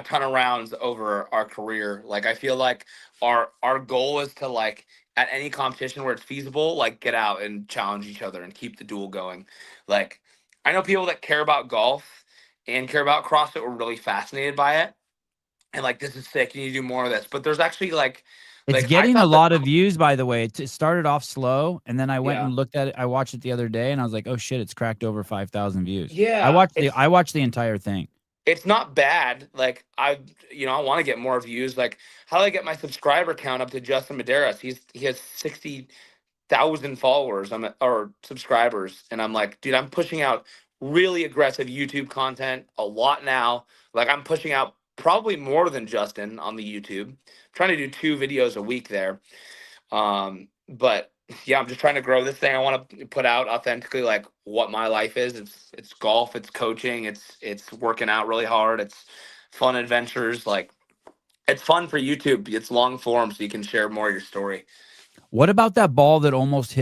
rounds over our career. Like I feel like our goal is to like at any competition where it's feasible, like get out and challenge each other and keep the duel going. Like I know people that care about golf and care about CrossFit were really fascinated by it. And like, this is sick. You need to do more of this. But there's actually like it's getting a lot of views, by the way. It started off slow, and then I went and looked at it. I watched it the other day, and I was like, "Oh shit, it's cracked over 5,000 views." Yeah, I watched the entire thing. it's not bad. Like I want to get more views. Like how do I get my subscriber count up to Justin Medeiros? He has 60,000 followers or subscribers, and I'm like, dude, I'm pushing out really aggressive YouTube content a lot now. Like I'm pushing out probably more than Justin on the YouTube. I'm trying to do 2 videos a week there. But yeah, I'm just trying to grow this thing. I want to put out authentically like what my life is. It's golf, it's coaching, it's working out really hard, it's fun adventures. Like it's fun for YouTube. It's long form, so you can share more of your story. What about that ball that almost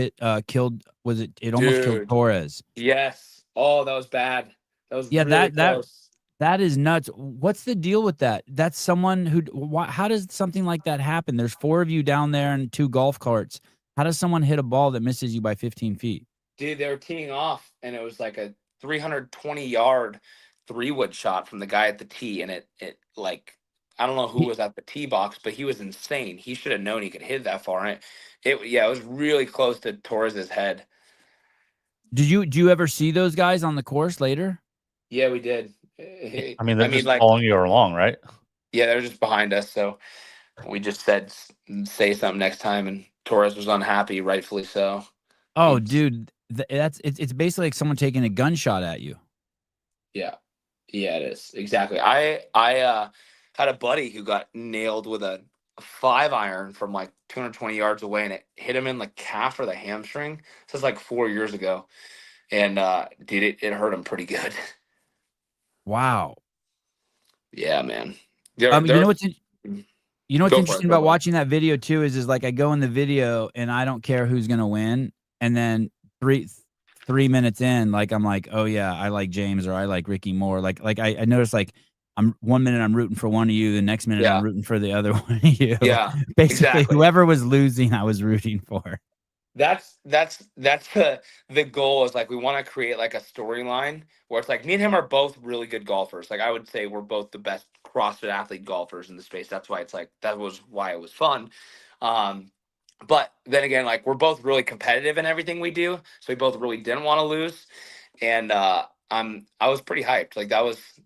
killed? Was it almost killed Dude, Torres? yes. Oh, that was bad. That was Yeah, really close. that is nuts. What's the deal with that? That's someone who. How does something like that happen? There's 4 of you down there and 2 golf carts. How does someone hit a ball that misses you by 15 feet? Dude, they were teeing off, and it was like a 320-yard 3-wood shot from the guy at the tee, and it like I don't know who was at the tee box, but he was insane. He should have known he could hit that far. And it was really close to Torres's head. Do you ever see those guys on the course later? Yeah, we did. I mean, they're just like, following you along, right? yeah, they were just behind us, so we just said say something next time, and Torres was unhappy, rightfully so. Oh, dude, it's basically like someone taking a gunshot at you. Yeah. Yeah, it is. Exactly. I had a buddy who got nailed with a 5-iron from like 220 yards away, and it hit him in the calf or the hamstring. This is like 4 years ago. And dude, it hurt him pretty good. Wow. Yeah, man. You know what's Go for it, interesting about watching that video too is like I go in the video and I don't care who's gonna win, and then three minutes in, like I'm like, oh yeah, I like James or I like Ricky more. Like I noticed like I'm 1 minute I'm rooting for one of you, the next minute I'm rooting for the other one of you. Yeah, Basically, exactly. whoever was losing, I was rooting for. That's the goal is like we want to create like a storyline where it's like me and him are both really good golfers. Like I would say we're both the best CrossFit athlete golfers in the space. That's why it's like that was why it was fun. But then again, like we're both really competitive in everything we do, so we both really didn't want to lose. And I was pretty hyped. Like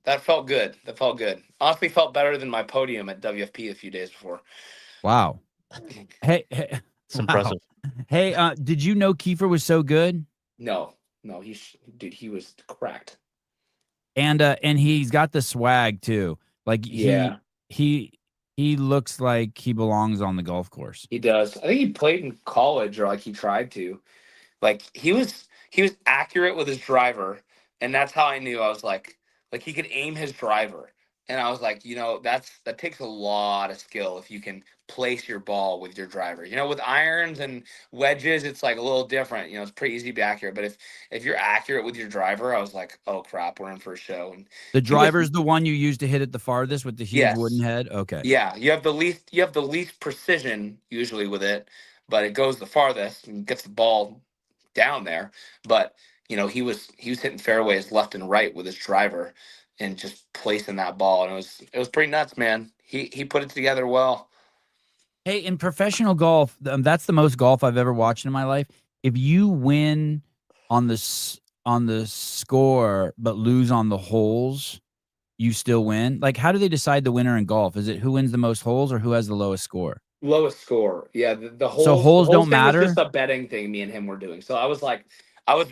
that felt good. That felt good. Honestly, felt better than my podium at WFP a few days before. Wow. Hey, It's impressive. Hey, did you know Kiefer was so good? No, dude, he was cracked. And he's got the swag too. Like Yeah. he looks like he belongs on the golf course. He does. I think he played in college, or like he tried to. Like he was accurate with his driver, and that's how I knew. I was like he could aim his driver, and I was like, that takes a lot of skill if you can place your ball with your driver. With irons and wedges, it's like a little different. It's pretty easy to be accurate, but if you're accurate with your driver, I was like, oh crap, we're in for a show. And the driver's the one you use to hit it the farthest with the huge wooden head. Okay. Yeah, you have the least precision usually with it, but it goes the farthest and gets the ball down there. But he was hitting fairways left and right with his driver and just placing that ball, and it was pretty nuts, man. He put it together well. Hey, in professional golf, that's the most golf I've ever watched in my life. If you win on the score but lose on the holes, you still win. Like, how do they decide the winner in golf? Is it who wins the most holes or who has the lowest score? Lowest score. Yeah, the holes. So holes don't matter. Was just a betting thing me and him were doing. So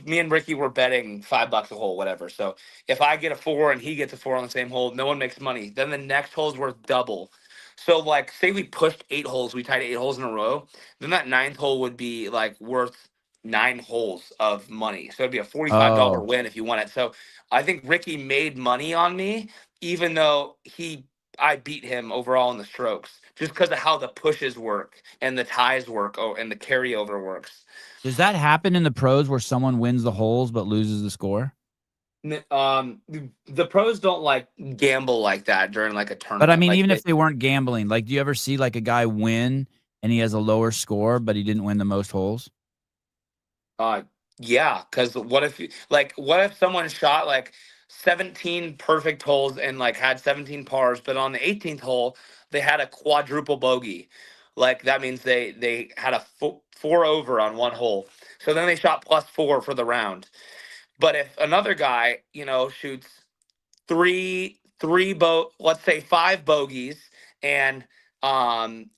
me and Ricky were betting $5 a hole, whatever. So if I get a 4 and he gets a 4 on the same hole, no one makes money. Then the next hole's worth double. So like, say we pushed 8 holes, we tied 8 holes in a row, then that 9th hole would be like worth 9 holes of money. So it'd be a $45 win if you won it. So I think Ricky made money on me, even though I beat him overall in the strokes, just because of how the pushes work and the ties work, and the carryover works. Does that happen in the pros where someone wins the holes but loses the score? The pros don't like gamble like that during like a tournament. But I mean, like, even if they weren't gambling, like, do you ever see like a guy win and he has a lower score, but he didn't win the most holes? Yeah, because what if someone shot like 17 perfect holes and like had 17 pars, but on the 18th hole they had a quadruple bogey? Like that means they had a 4 over on one hole, so then they shot +4 for the round. But if another guy, shoots 3 let's say 5 bogeys and 10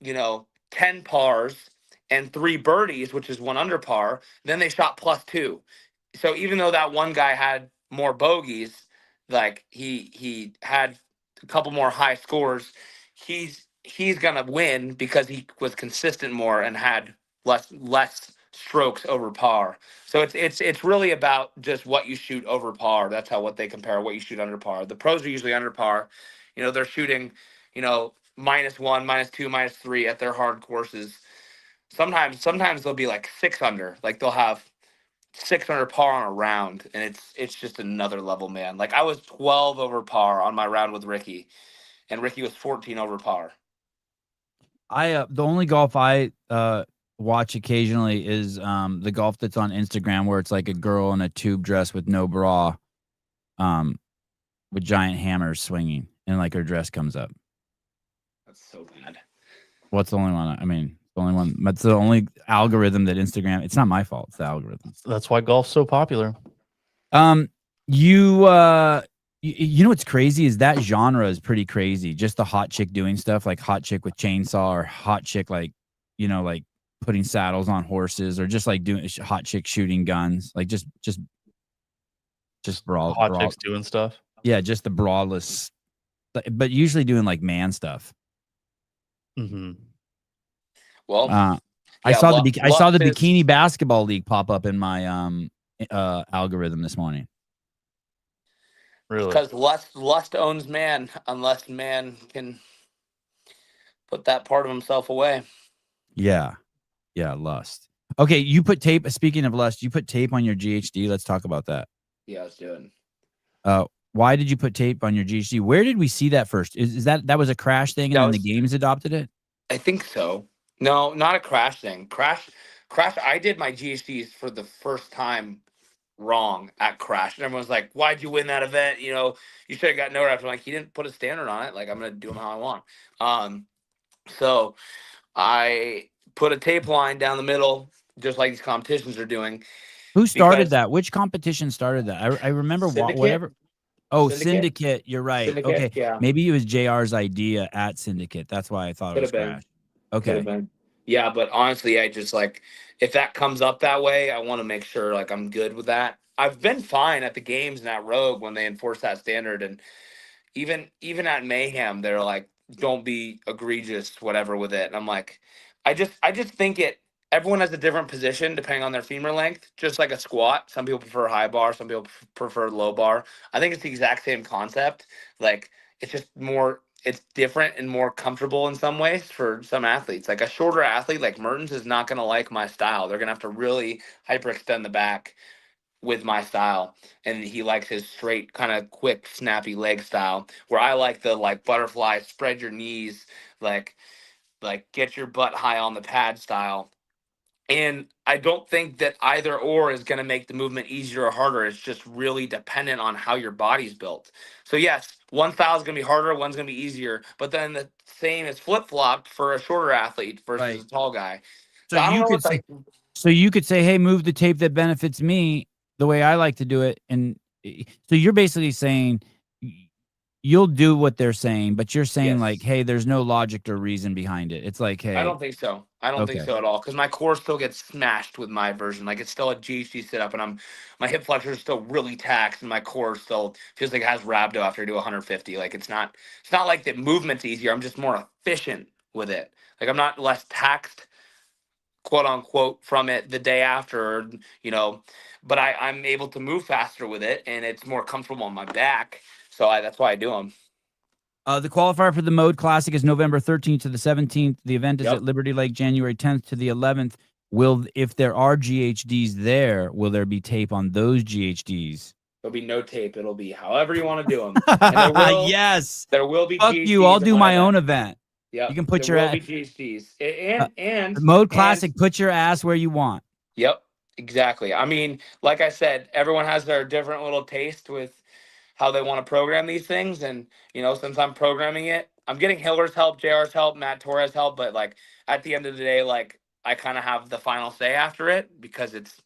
pars and 3 birdies, which is 1 under par, then they shot +2. So even though that one guy had more bogeys, like he had a couple more high scores, he's gonna win because he was consistent more and had less strokes over par. So it's really about just what you shoot over par. That's what they compare, what you shoot under par. The pros are usually under par. They're shooting, -1, -2, -3 at their hard courses. Sometimes they'll be like 6 under. Like they'll have 6 under par on a round, and it's just another level, man. Like I was 12 over par on my round with Ricky, and Ricky was 14 over par. The only golf I watch occasionally is the golf that's on Instagram where it's like a girl in a tube dress with no bra, with giant hammers swinging, and like her dress comes up. That's so bad. What's the only one? I mean, the only one. That's the only algorithm that Instagram. It's not my fault. It's the algorithm. That's why golf's so popular. You know what's crazy is that genre is pretty crazy. Just the hot chick doing stuff like hot chick with chainsaw, or hot chick like putting saddles on horses, or just like doing hot chick shooting guns, like just brawl. Hot chicks doing stuff. Yeah, just the braless, but usually doing like man stuff. Mm-hmm. Well, I saw the bikini basketball league pop up in my algorithm this morning. Really? Because lust owns man, unless man can put that part of himself away. Yeah, lust. Okay, you put tape. Speaking of lust, you put tape on your GHD. Let's talk about that. Yeah, let's do it. Why did you put tape on your GHD? Where did we see that first? Is that was a Crash thing, and then the games adopted it? I think so. No, not a Crash thing. Crash. I did my GHDs for the first time wrong at Crash, and everyone's like, "Why'd you win that event? You should have got no reps." I'm like, "He didn't put a standard on it. Like, I'm gonna do them how I want." So I put a tape line down the middle, just like these competitions are doing. Who started that? Which competition started that? I remember whatever. Oh, Syndicate. You're right. Syndicate, okay. Yeah. Maybe it was JR's idea at Syndicate. That's why I thought it was Crash. Okay. Yeah, but honestly, I just like, if that comes up that way, I want to make sure like I'm good with that. I've been fine at the games and at Rogue when they enforce that standard, and even at Mayhem, they're like, don't be egregious, whatever with it. And I'm like, I just think everyone has a different position depending on their femur length, just like a squat. Some people prefer high bar, some people prefer low bar. I think it's the exact same concept. Like, it's just it's different and more comfortable in some ways for some athletes. Like a shorter athlete like Mertens is not going to like my style. They're going to have to really hyperextend the back with my style, and he likes his straight, kind of quick, snappy leg style, where I like the like butterfly, spread your knees, like get your butt high on the pad style. And I don't think that either or is going to make the movement easier or harder. It's just really dependent on how your body's built. So yes, one style is going to be harder, one's going to be easier, but then the same is flip-flopped for a shorter athlete versus a tall guy. So you could say, hey, move the tape that benefits me the way I like to do it. And so you're basically saying you'll do what they're saying, but you're saying like, hey, there's no logic or reason behind it. It's like, hey, I don't think so. I don't think so at all, because my core still gets smashed with my version. Like, it's still a GHD sit up, and my hip flexor is still really taxed, and my core still feels like it has rhabdo after I do 150. Like, it's not like the movement's easier. I'm just more efficient with it. Like, I'm not less taxed, quote unquote, from it the day after, but I'm able to move faster with it, and it's more comfortable on my back. So that's why I do them. The qualifier for the Mode Classic is November 13th to the 17th. The event is at Liberty Lake, January 10th to the 11th. If there are GHDs there, will there be tape on those GHDs? There'll be no tape. It'll be however you want to do them. Yes. There will be Fuck GHDs. You. I'll do my own event. Yeah. You can put there will be GHDs. And Mode Classic, put your ass where you want. Yep. Exactly. I mean, like I said, everyone has their different little taste with how they want to program these things. And, since I'm programming it, I'm getting Hiller's help, JR's help, Matt Torres' help. But, like, at the end of the day, like, I kind of have the final say after it because it's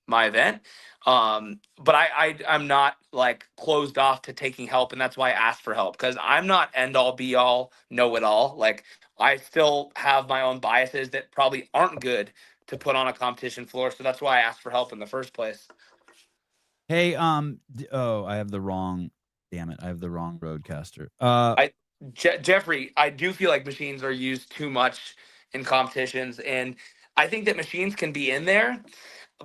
my event. But I'm not like closed off to taking help, and that's why I asked for help, because I'm not end all be all, know it all. Like, I still have my own biases that probably aren't good to put on a competition floor, so that's why I asked for help in the first place. Hey, I have the wrong. Damn it, I have the wrong roadcaster. Jeffrey, I do feel like machines are used too much in competitions, and I think that machines can be in there,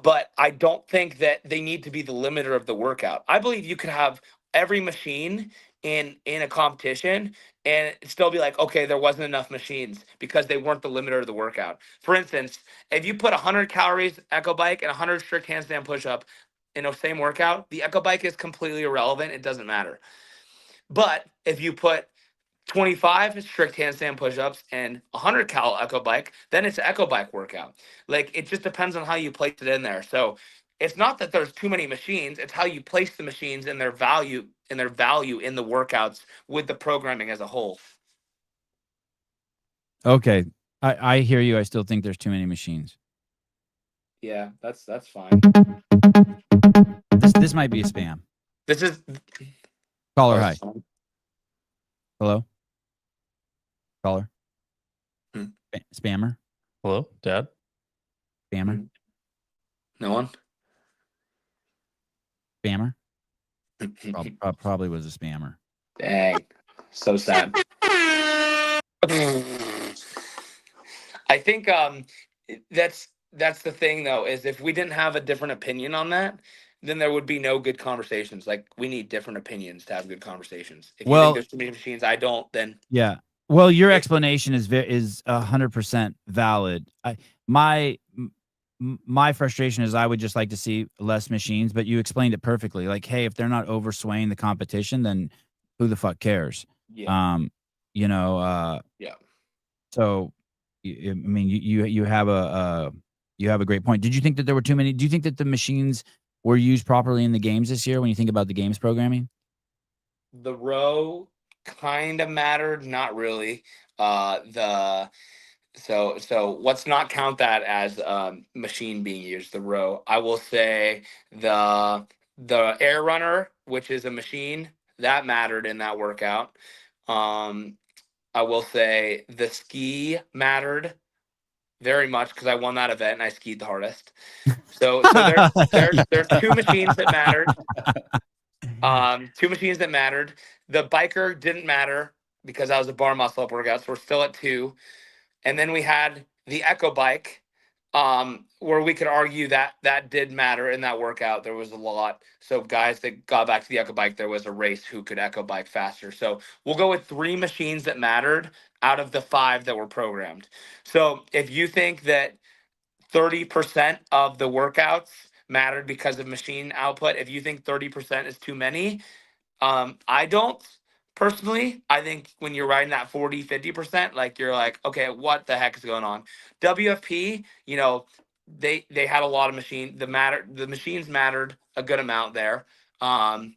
but I don't think that they need to be the limiter of the workout. I believe you could have every machine in a competition and still be like, okay, there wasn't enough machines because they weren't the limiter of the workout. For instance, if you put 100 calories echo bike and 100 strict handstand push up in the same workout, the echo bike is completely irrelevant. It doesn't matter. But if you put 25 strict handstand push-ups and 100 cal echo bike, then it's an echo bike workout. Like, it just depends on how you place it in there. So it's not that there's too many machines, it's how you place the machines and their value in the workouts with the programming as a whole. Okay, I hear you. I still think there's too many machines. Yeah, that's fine. This might be a spam. This is Caller, hi. Hello? Caller? Spammer? Hello, Dad? Spammer? No one? Spammer? Probably was a spammer. Dang. So sad. I think that's the thing, though, is if we didn't have a different opinion on that, then there would be no good conversations. Like, we need different opinions to have good conversations. If you think there's too many machines, I don't, then yeah. Well, your explanation is 100% valid. My frustration is I would just like to see less machines, but you explained it perfectly. Like, hey, if they're not overswaying the competition, then who the fuck cares? yeah. Yeah. So, I mean, you have a great point. Did you think that there were too many? Do you think that the machines were used properly in the games this year when you think about the games programming? The row kind of mattered, not really. So let's not count that as machine being used, the row. I will say the air runner, which is a machine, that mattered in that workout. I will say the ski mattered very much because I won that event and I skied the hardest. So there's two machines that mattered. Two machines that mattered. The biker didn't matter because I was a bar muscle up workout, so we're still at 2. And then we had the echo bike, where we could argue that did matter in that workout. There was a lot. So guys that got back to the echo bike, there was a race who could echo bike faster. So we'll go with 3 machines that mattered out of the 5 that were programmed. So if you think that 30% of the workouts mattered because of machine output, if you think 30% is too many, I don't personally. I think when you're riding that 40-50%, like, you're like, okay, what the heck is going on? WFP, they had a lot of the machines mattered a good amount there. I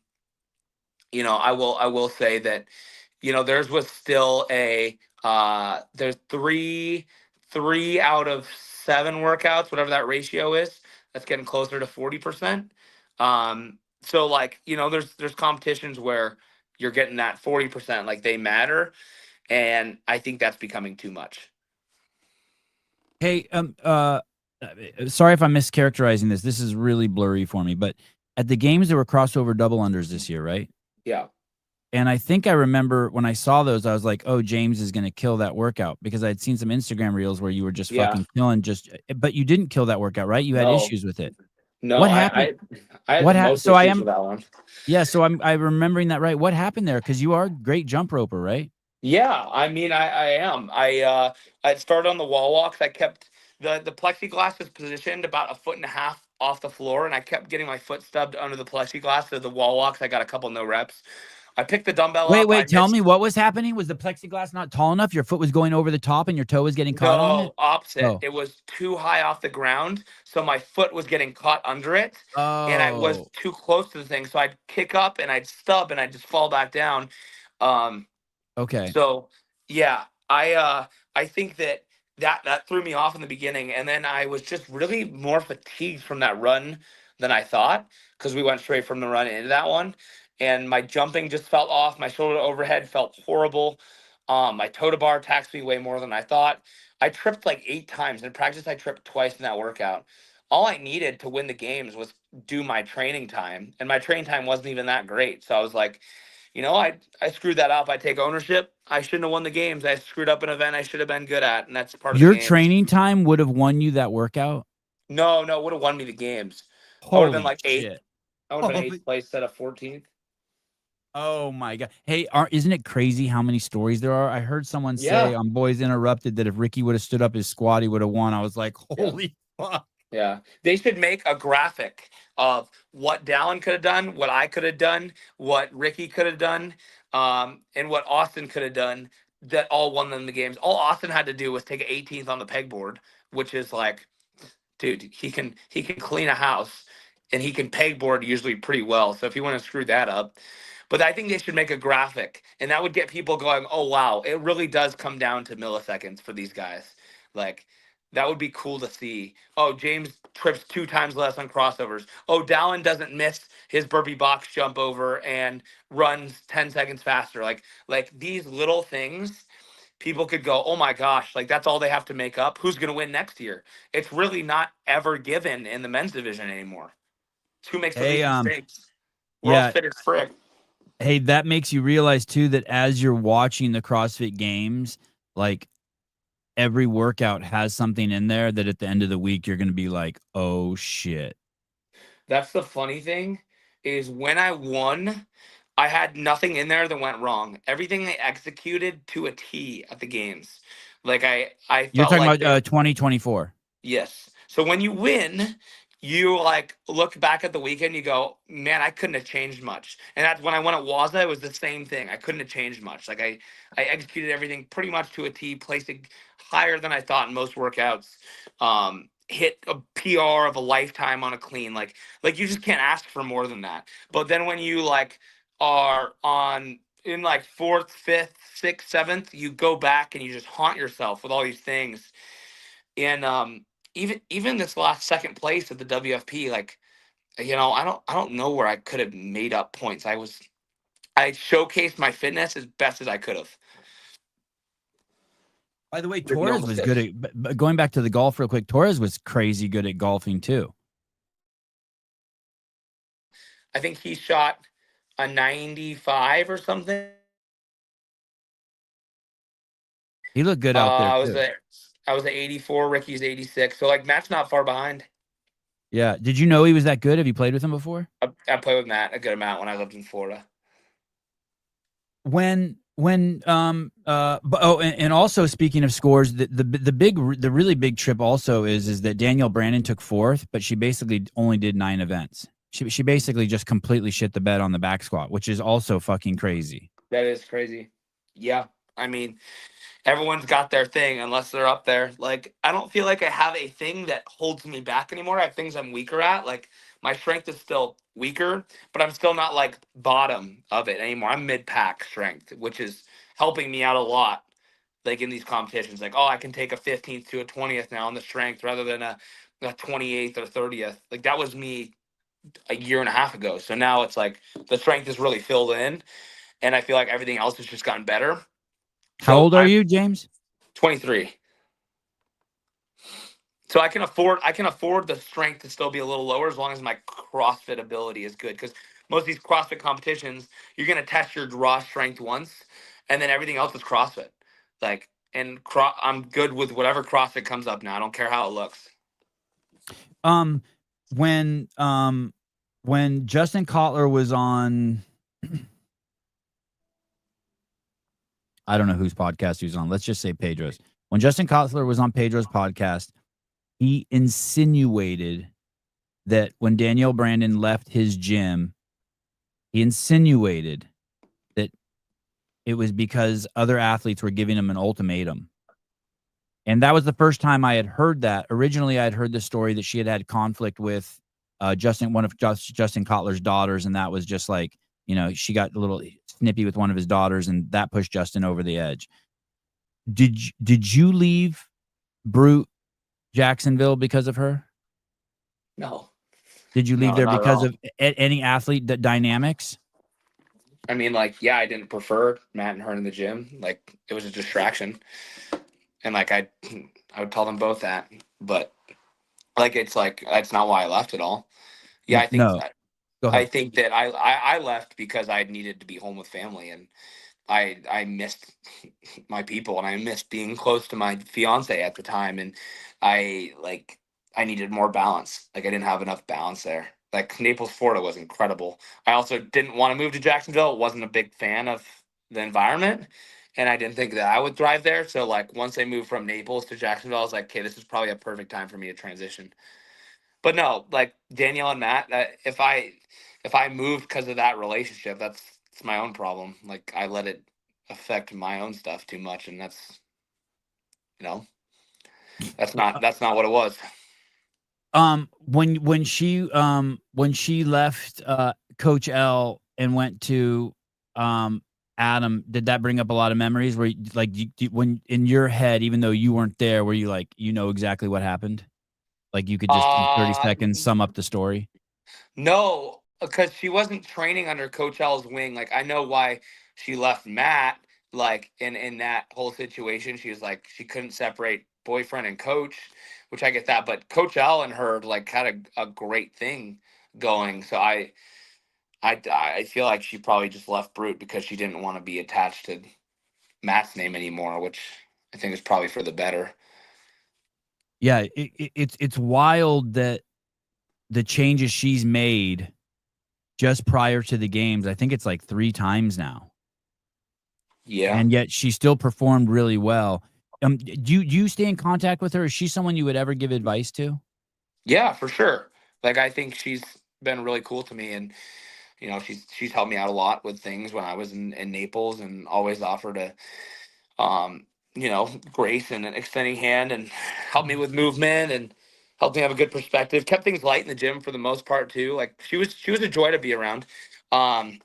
will say that, theirs was still there's 3 out of 7 workouts, whatever that ratio is, that's getting closer to 40%. So, like, there's competitions where you're getting that 40%, like, they matter, and I think that's becoming too much. Hey, sorry if I'm mischaracterizing this. This is really blurry for me, but at the games there were crossover double unders this year, right? Yeah. And I think I remember when I saw those, I was like, "Oh, James is going to kill that workout," because I'd seen some Instagram reels where you were just fucking killing. But you didn't kill that workout, right? You had issues with it. No, What happened? I had What the happened? most So issues with that one. Yeah, so I'm remembering that right. What happened there? Because you are a great jump roper, right? Yeah, I mean, I am. I started on the wall walks. I kept the plexiglass is positioned about 1.5 feet off the floor, and I kept getting my foot stubbed under the plexiglass. So the wall walks, I got a couple no reps. I picked the dumbbell up. Wait, tell me what was happening? Was the plexiglass not tall enough? Your foot was going over the top and your toe was getting caught on it? No, opposite. Oh. It was too high off the ground, so my foot was getting caught under it, and I was too close to the thing. So I'd kick up and I'd stub and I'd just fall back down. Okay. So yeah, I think that that threw me off in the beginning, and then I was just really more fatigued from that run than I thought, because we went straight from the run into that one, and my jumping just felt off. My shoulder overhead felt horrible. My toe to bar taxed me way more than I thought. I tripped like 8 times in practice. I tripped twice in that workout. All I needed to win the games was do my training time, and my training time wasn't even that great. So I was like, I screwed that up. I take ownership. I shouldn't have won the games. I screwed up an event I should have been good at, and that's part of the Your game. training time would have won you that workout. No, it would have won me the games. I would have been Holy like eighth. shit! I would have been Holy- 8th place instead of 14th. Oh my god! Hey, isn't it crazy how many stories there are? I heard someone say Yeah. on Boys Interrupted that if Ricky would have stood up his squat, he would have won. I was like, holy fuck! Yeah. They should make a graphic of what Dallin could have done, what I could have done, what Ricky could have done, and what Austin could have done that all won them the games. All Austin had to do was take 18th on the pegboard, which is like, dude, he can clean a house and he can pegboard usually pretty well. So if you want to screw that up. But I think they should make a graphic, and that would get people going, oh wow, it really does come down to milliseconds for these guys. Like, that would be cool to see. Oh, James trips 2 times less on crossovers. Oh, Dallin doesn't miss his burpee box jump over and runs 10 seconds faster. Like these little things, people could go, oh my gosh, like that's all they have to make up. Who's going to win next year? It's really not ever given in the men's division anymore. It's who makes the Hey, least mistakes. World's yeah. fittest Sprague. Hey, that makes you realize too that as you're watching the CrossFit Games, like every workout has something in there that at the end of the week you're going to be like, oh shit. That's the funny thing, is when I won, I had nothing in there that went wrong. Everything they executed to a T at the games. Like I You're felt talking like about 2024. yes. So when you win, you like look back at the weekend, you go, man, I couldn't have changed much. And that's when I went at Waza, it was the same thing. I couldn't have changed much. Like I executed everything pretty much to a T, placed it higher than I thought in most workouts. Hit a PR of a lifetime on a clean. Like you just can't ask for more than that. But then when you like are on in like 4th, 5th, 6th, 7th, you go back and you just haunt yourself with all these things. And even this last second place at the WFP, like, I don't know where I could have made up points. I showcased my fitness as best as I could have. By the way, With no Torres was mistakes. good at, but going back to the golf real quick, Torres was crazy good at golfing too. I think he shot a 95 or something. He looked good out there I too. was at 84. Ricky's 86. So like Matt's not far behind. Yeah. Did you know he was that good? Have you played with him before? I played with Matt a good amount when I lived in Florida. And also speaking of scores, the really big trip also is that Danielle Brandon took 4th, but she basically only did 9 events. She basically just completely shit the bed on the back squat, which is also fucking crazy. That is crazy. Yeah. I mean, everyone's got their thing unless they're up there. Like, I don't feel like I have a thing that holds me back anymore. I have things I'm weaker at. Like, my strength is still weaker, but I'm still not like bottom of it anymore. I'm mid-pack strength, which is helping me out a lot. Like in these competitions, like, oh, I can take a 15th to a 20th now on the strength rather than a 28th or 30th. Like that was me a year and a half ago. So now it's like the strength is really filled in, and I feel like everything else has just gotten better. How old are I'm you, James? 23. So I can afford the strength to still be a little lower as long as my CrossFit ability is good. Because most of these CrossFit competitions, you're gonna test your draw strength once, and then everything else is CrossFit. Like, and I'm good with whatever CrossFit comes up now. I don't care how it looks. When Justin Kotler was on, I don't know whose podcast he was on. Let's just say Pedro's. When Justin Kotler was on Pedro's podcast, he insinuated that when Danielle Brandon left his gym, he insinuated that it was because other athletes were giving him an ultimatum. And that was the first time I had heard that. Originally, I had heard the story that she had conflict with one of Justin Kotler's daughters, and that was just like, she got a little snippy with one of his daughters, and that pushed Justin over the edge. Did you leave Brute Jacksonville because of her? No, Did you leave no, there not at because all. of any athlete dynamics? I mean, like, yeah, I didn't prefer Matt and her in the gym. Like, it was a distraction, and like I would tell them both that, but like it's like that's not why I left at all. Yeah, I think No. Go I ahead. think that I left because I needed to be home with family, and I missed my people, and I missed being close to my fiance at the time, and I like I needed more balance. Like I didn't have enough balance there. Like Naples, Florida was incredible. I also didn't want to move to Jacksonville. Wasn't a big fan of the environment, and I didn't think that I would thrive there. So like once I moved from Naples to Jacksonville, I was like, okay, this is probably a perfect time for me to transition. But no, like Danielle and Matt, if I moved because of that relationship, that's it's my own problem. Like I let it affect my own stuff too much, and that's you know that's not what it was. When she left Coach L and went to Adam, did that bring up a lot of memories where when in your head, even though you weren't there, were you like, you know exactly what happened? Like you could just in 30 seconds sum up the story? No, because she wasn't training under Coach L's wing. Like I know why she left Matt. Like in that whole situation, she was like she couldn't separate boyfriend and coach, which I get that. But Coach L and her like had a great thing going. So I feel like she probably just left Brute because she didn't want to be attached to Matt's name anymore, which I think is probably for the better. Yeah, it's wild that the changes she's made just prior to the games, I think it's like 3 times now. Yeah. And yet she still performed really well. Do you stay in contact with her? Is she someone you would ever give advice to? Yeah, for sure. Like I think she's been really cool to me, and she's helped me out a lot with things when I was in Naples, and always offered to grace and an extending hand and help me with movement and helped me have a good perspective. Kept things light in the gym for the most part too. Like she was a joy to be around. Um,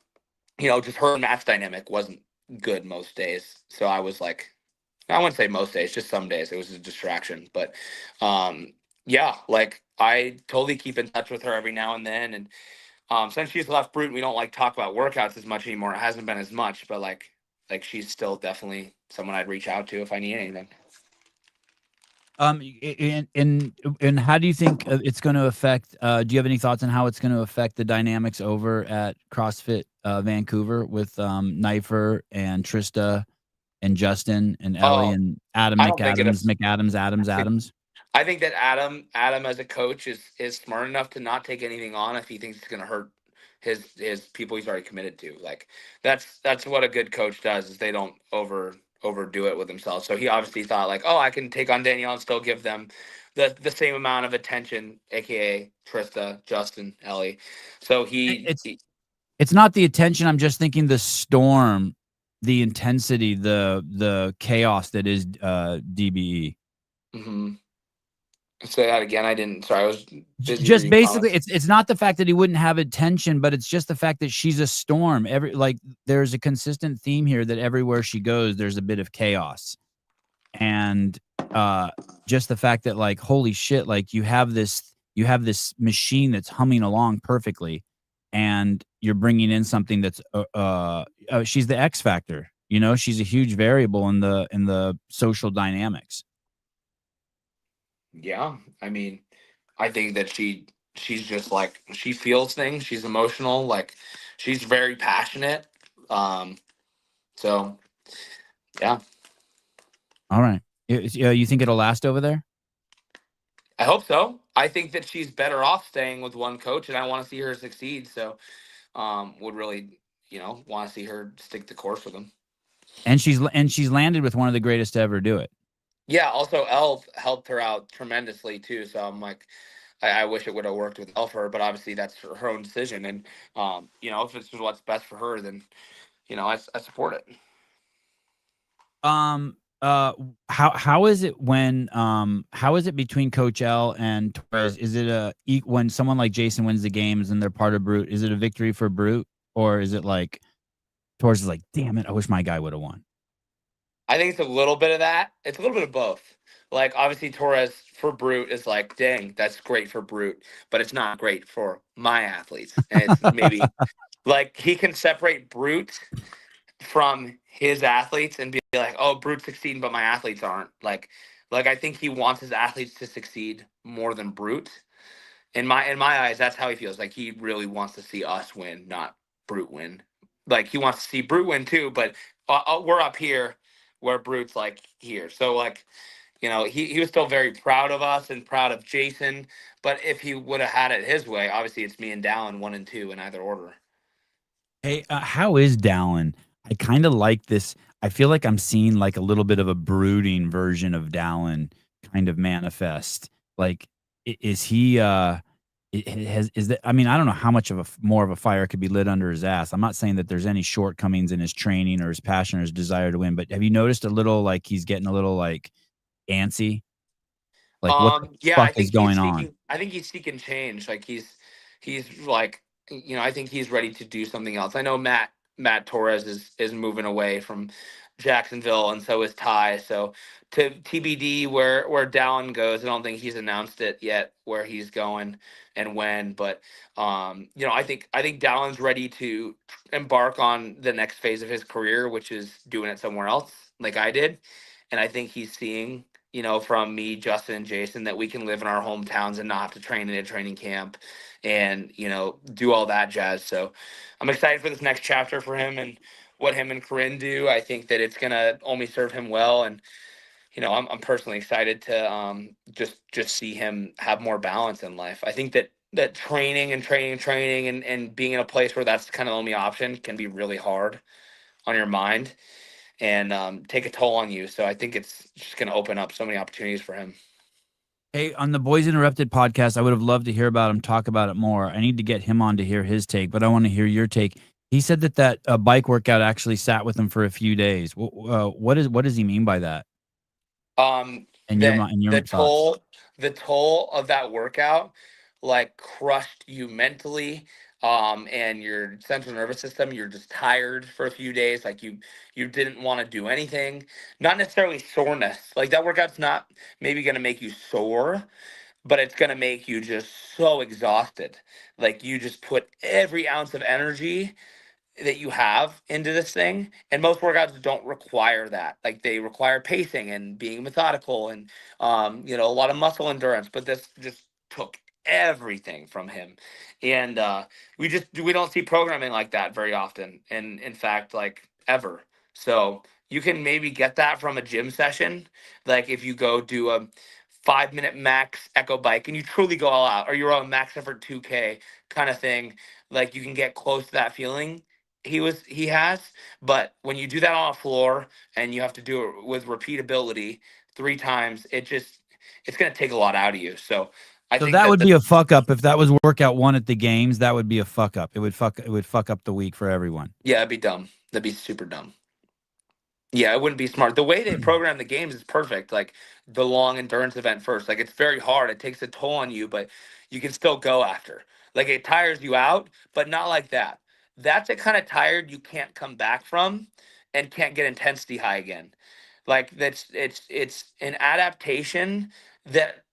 just her and Matt's dynamic wasn't good most days. So I was like, I wouldn't say most days, just some days it was a distraction. But yeah, like I totally keep in touch with her every now and then. And since she's left Brute, we don't like talk about workouts as much anymore. It hasn't been as much, but like she's still definitely someone I'd reach out to if I need anything. And how do you think it's going to affect? Do you have any thoughts on how it's going to affect the dynamics over at CrossFit Vancouver with Knifer and Trista and Justin and Ellie Oh, and Adam I don't think it. McAdams? I think that Adam as a coach is smart enough to not take anything on if he thinks it's going to hurt his people he's already committed to. Like that's what a good coach does is they don't overdo it with themselves. So he obviously thought like, oh, I can take on Danielle and still give them the same amount of attention, aka Trista, Justin, Ellie. So It's not the attention. I'm just thinking the storm, the intensity, the chaos that is DBE. mhm. Say that again. I didn't. Sorry, I was busy Just reading basically, comments. it's not the fact that he wouldn't have attention, but it's just the fact that she's a storm. There's a consistent theme here that everywhere she goes, there's a bit of chaos, and just the fact that like, holy shit, like you have this machine that's humming along perfectly, and you're bringing in something that's she's the X factor. She's a huge variable in the social dynamics. Yeah, I mean, I think that she's just like she feels things. She's emotional. Like she's very passionate. Um, so yeah, All right, you think it'll last over there? I hope so. I think that she's better off staying with one coach, and I want to see her succeed. So, would really, want to see her stick the course with him. And she's landed with one of the greatest to ever do it. Yeah. Also, Elf helped her out tremendously too. So I'm like, I wish it would have worked with Elf for her, but obviously that's her own decision. And if it's what's best for her, then I support it. Um. How is it how is it between Coach L and Torres? Is it when someone like Jason wins the games and they're part of Brute? Is it a victory for Brute, or is it like Torres is like, damn it, I wish my guy would have won? I think it's a little bit of that. It's a little bit of both. like obviously Torres for Brute is like, dang, that's great for Brute, but it's not great for my athletes. And it's maybe like he can separate Brute from his athletes and be like, oh, Brute's succeeding, but my athletes aren't. Like I think he wants his athletes to succeed more than Brute. In my eyes, that's how he feels. Like he really wants to see us win, not Brute win. Like he wants to see Brute win too, but we're up here where Brute's like here. So like, he was still very proud of us and proud of Jason. But if he would have had it his way, obviously it's me and Dallin 1 and 2 in either order. Hey, how is Dallin? I kind of like this. I feel like I'm seeing like a little bit of a brooding version of Dallin kind of manifest. Like, is he? Is that? I mean, I don't know how much of a more of a fire could be lit under his ass. I'm not saying that there's any shortcomings in his training or his passion or his desire to win, but have you noticed a little like he's getting a little like antsy? Like, what the Yeah, fuck is going on? I think he's seeking change. Like he's like, I think he's ready to do something else. I know Matt Torres is moving away from Jacksonville, and so is Ty. So to TBD where Dallin goes. I don't think he's announced it yet where he's going and when, but I think Dallin's ready to embark on the next phase of his career, which is doing it somewhere else, like I did. And I think he's seeing, from me, Justin, and Jason, that we can live in our hometowns and not have to train in a training camp and, do all that jazz. So I'm excited for this next chapter for him and what him and Corinne do. I think that it's going to only serve him well. And, I'm personally excited to just see him have more balance in life. I think that training and being in a place where that's kind of the only option can be really hard on your mind and take a toll on you. So I think it's just going to open up so many opportunities for him. Hey, on the Boys Interrupted podcast, I would have loved to hear about him, talk about it more. I need to get him on to hear his take, but I want to hear your take. He said that bike workout actually sat with him for a few days. What does he mean by that? In your That mind, in your thoughts? the toll of that workout like crushed you mentally, and your central nervous system. You're just tired for a few days. Like you didn't want to do anything. Not necessarily soreness. Like that workout's not maybe going to make you sore, but it's going to make you just so exhausted. Like you just put every ounce of energy that you have into this thing, and most workouts don't require that. Like they require pacing and being methodical and a lot of muscle endurance, but this just took everything from him. And we don't see programming like that very often, and in fact, like ever. So you can maybe get that from a gym session, like if you go do a 5-minute max echo bike and you truly go all out, or you're on max effort 2K kind of thing. Like you can get close to that feeling he has. But when you do that on a floor and you have to do it with repeatability 3 times, it's going to take a lot out of you. So I So think that that would be a fuck up if that was workout one at the games. That would be a fuck up. It would fuck up the week for everyone. yeah, it'd be dumb. That'd be super dumb. Yeah, it wouldn't be smart. The way they program the games is perfect. Like the long endurance event first. Like it's very hard. It takes a toll on you, but you can still go after. Like it tires you out, but not like that. That's a kind of tired you can't come back from and can't get intensity high again. Like it's an adaptation that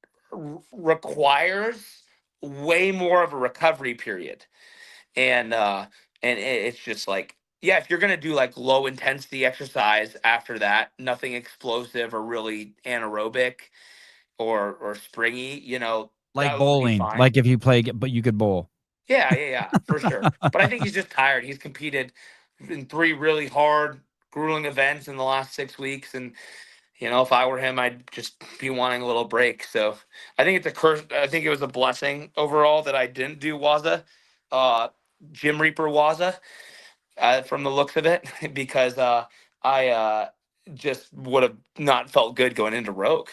requires way more of a recovery period. And it's just like, yeah, if you're gonna do like low intensity exercise after that, nothing explosive or really anaerobic or springy, Like that would be bowling. fine. Like if you play, but you could bowl. Yeah, for sure. But I think he's just tired. He's competed in 3 really hard, grueling events in the last 6 weeks, and if I were him, I'd just be wanting a little break. So I think it's a curse. I think it was a blessing overall that I didn't do Waza, uh, Gym Reaper Waza, from the looks of it, because I just would have not felt good going into Rogue.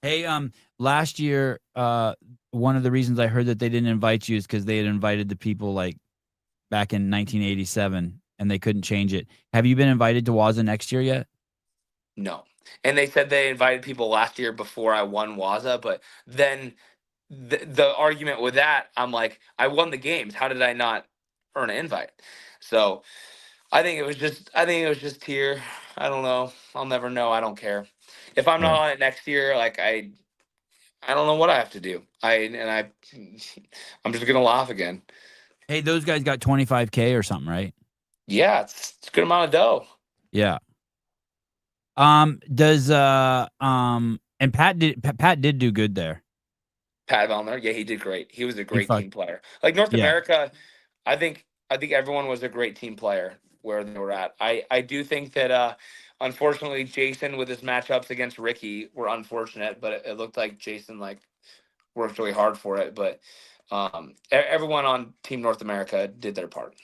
Hey, last year, one of the reasons I heard that they didn't invite you is because they had invited the people like back in 1987 and they couldn't change it. Have you been invited to Waza next year yet? No. And they said they invited people last year before I won Waza, but then the argument with that, I'm like, I won the games. How did I not earn an invite? So I think it was just here. I don't know. I'll never know. I don't care. if I'm not Right. on it next year, like I don't know what I have to do. I'm just gonna laugh again. Hey, those guys got 25K or something, right? Yeah, it's a good amount of dough. Yeah. Does and Pat did do good there. Pat Vellner, yeah, he did great. He was a He great fuck team player. Like North yeah. America, I think everyone was a great team player where they were at. I do think that unfortunately Jason with his matchups against Ricky were unfortunate, but it looked like Jason like worked really hard for it. But everyone on Team North America did their part.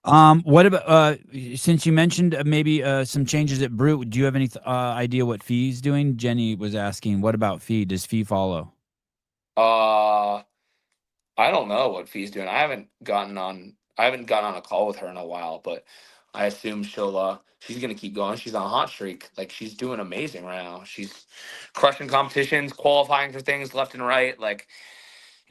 What about since you mentioned maybe some changes at Brute, do you have any idea what Fee's doing? Jenny was asking, what about Fee? Does Fee follow? I don't know what Fee's doing. I haven't gotten on a call with her in a while, but I assume she's gonna keep going. She's on a hot streak. Like she's doing amazing right now. She's crushing competitions, qualifying for things left and right. Like,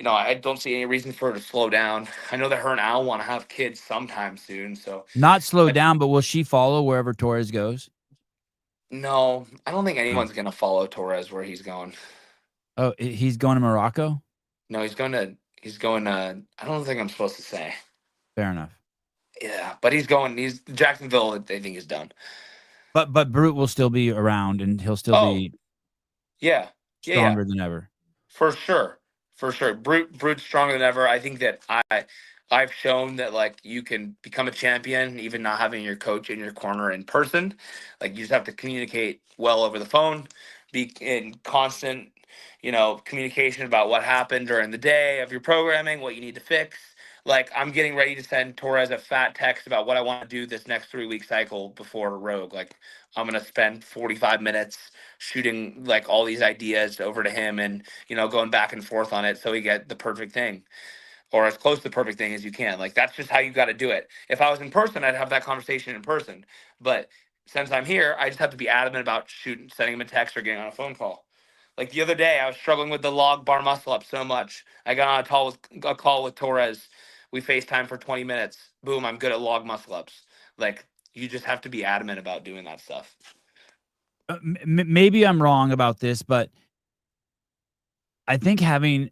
I don't see any reason for her to slow down. I know that her and Al want to have kids sometime soon, so Not slow down, but will she follow wherever Torres goes? no, I don't think Oh, anyone's gonna follow Torres where he's going. oh, he's going to Morocco? No, he's going to I don't think I'm supposed to say. Fair enough. Yeah, but he's Jacksonville, they think is done. But Brute will still be around and he'll still Oh, be yeah. Yeah. stronger than ever. For sure. For sure. Brute's stronger than ever. I think that I've shown that like you can become a champion even not having your coach in your corner in person. Like you just have to communicate well over the phone, be in constant, communication about what happened during the day of your programming, what you need to fix. Like I'm getting ready to send Torres a fat text about what I want to do this next 3-week cycle before Rogue. Like I'm gonna spend 45 minutes shooting like all these ideas over to him and going back and forth on it so we get the perfect thing or as close to the perfect thing as you can. Like that's just how you got to do it. If I was in person, I'd have that conversation in person. But since I'm here, I just have to be adamant about sending him a text or getting on a phone call. Like the other day, I was struggling with the log bar muscle up so much. I got on a call with Torres. We FaceTime for 20 minutes. Boom, I'm good at log muscle ups. Like you just have to be adamant about doing that stuff. Maybe I'm wrong about this, but I think having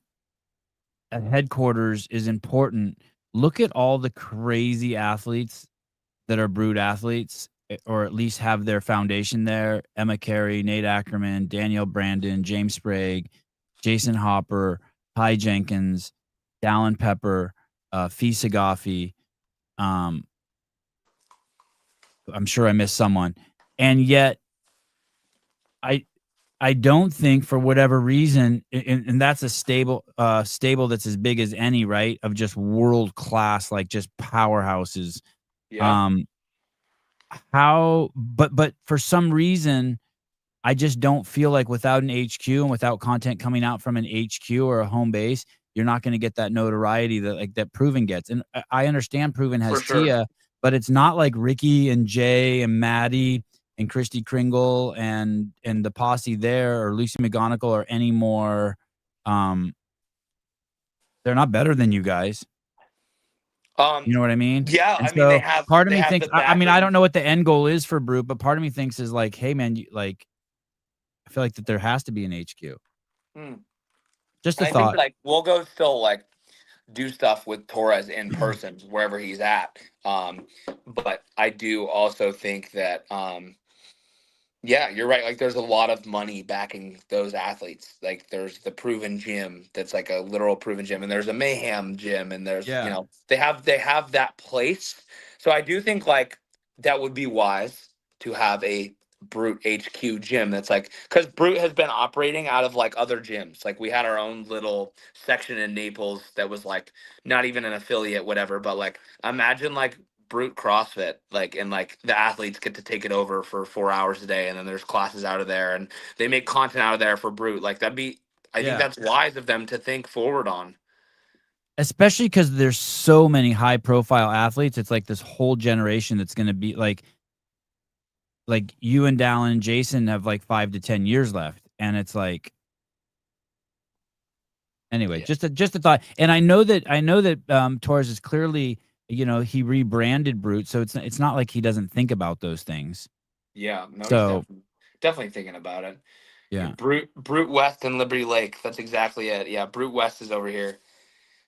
a headquarters is important. Look at all the crazy athletes that are Brute athletes, or at least have their foundation there. Emma Carey, Nate Ackerman, Danielle Brandon, James Sprague, Jason Hopper, Ty Jenkins, Dallin Pepper, Fee Sagafi. I'm sure I missed someone. And yet I don't think for whatever reason, and that's a stable that's as big as any, right? Of just world class, like just powerhouses. Yeah, But for some reason, I just don't feel like without an HQ and without content coming out from an HQ or a home base, you're not going to get that notoriety that Proven gets. And I understand Proven for has sure. Tia, but it's not like Ricky and Jay and Maddie and Christy Kringle and the posse there, or Lucy McGonigal, or any more. They're not better than you guys. Um, You know what I mean? yeah, And I mean they so have part of they me have thinks, the I mean, I don't backing. know what the end goal is for Brute, but part of me thinks is like, hey man, like, I feel like that there has to be an HQ. Hmm. Just a I think thought. like we'll go still like do stuff with Torres in person wherever he's at. But I do also think that yeah, you're right. Like there's a lot of money backing those athletes. Like there's the Proven Gym that's like a literal Proven Gym, and there's a Mayhem Gym, and there's Yeah. they have that place. So I do think like that would be wise to have a Brute HQ gym that's like, because Brute has been operating out of like other gyms. Like we had our own little section in Naples that was like not even an affiliate, whatever. But like imagine like Brute CrossFit, like, and like the athletes get to take it over for 4 hours a day, and then there's classes out of there, and they make content out of there for Brute. Like that'd be, I think Yeah. that's wise of them to think forward on. Especially because there's so many high profile athletes. It's like this whole generation that's going to be like you and Dallin and Jason have like 5 to 10 years left. And it's like, anyway, Yeah. just a thought. And I know that Torres is clearly, he rebranded Brute. So it's not like he doesn't think about those things. Yeah, no, he's So definitely. definitely thinking about it. Yeah. Brute West and Liberty Lake. That's exactly it. Yeah, Brute West is over here.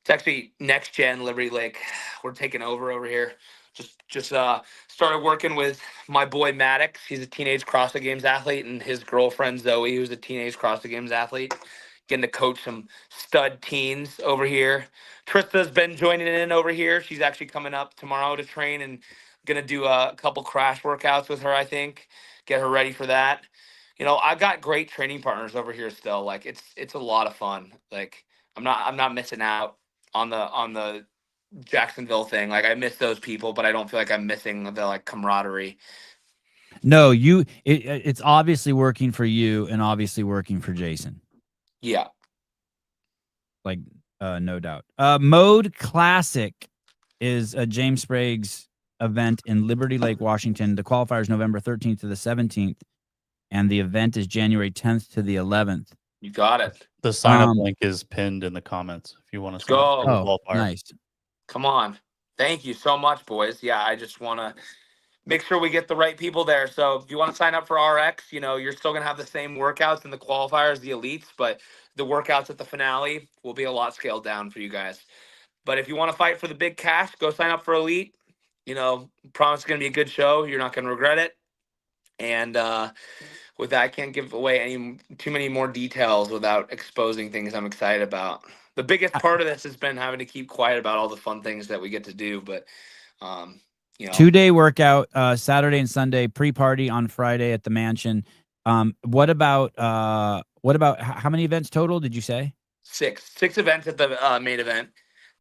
It's actually next gen Liberty Lake. We're taking over here. Just started working with my boy Maddox. He's a teenage CrossFit Games athlete, and his girlfriend Zoe, who's a teenage CrossFit Games athlete. Getting to coach some stud teens over here. Trista's been joining in over here. She's actually coming up tomorrow to train and gonna do a couple crash workouts with her. I think get her ready for that. You know, I got great training partners over here still. Like it's a lot of fun. Like I'm not missing out on the Jacksonville thing. Like I miss those people, but I don't feel like I'm missing the like camaraderie. No, it's obviously working for you and obviously working for Jason. Yeah. Like no doubt. Mode Classic is a James Sprague's event in Liberty Lake, Washington. The qualifier is November 13th to the 17th, and the event is January 10th to the 11th. You got it. The sign up link is pinned in the comments if you want to sign up for the qualifier. Nice. Come on. Thank you so much, boys. Yeah, I just want to make sure we get the right people there. So if you want to sign up for RX, you know, you're still going to have the same workouts in the qualifiers, the elites, but the workouts at the finale will be a lot scaled down for you guys. But if you want to fight for the big cash, go sign up for elite. You know, promise it's going to be a good show. You're not going to regret it. And with that, I can't give away too many more details without exposing things I'm excited about. The biggest part of this has been having to keep quiet about all the fun things that we get to do. But, you know, 2-day workout, Saturday and Sunday, pre-party on Friday at the mansion. What about how many events total did you say? Six events at the main event.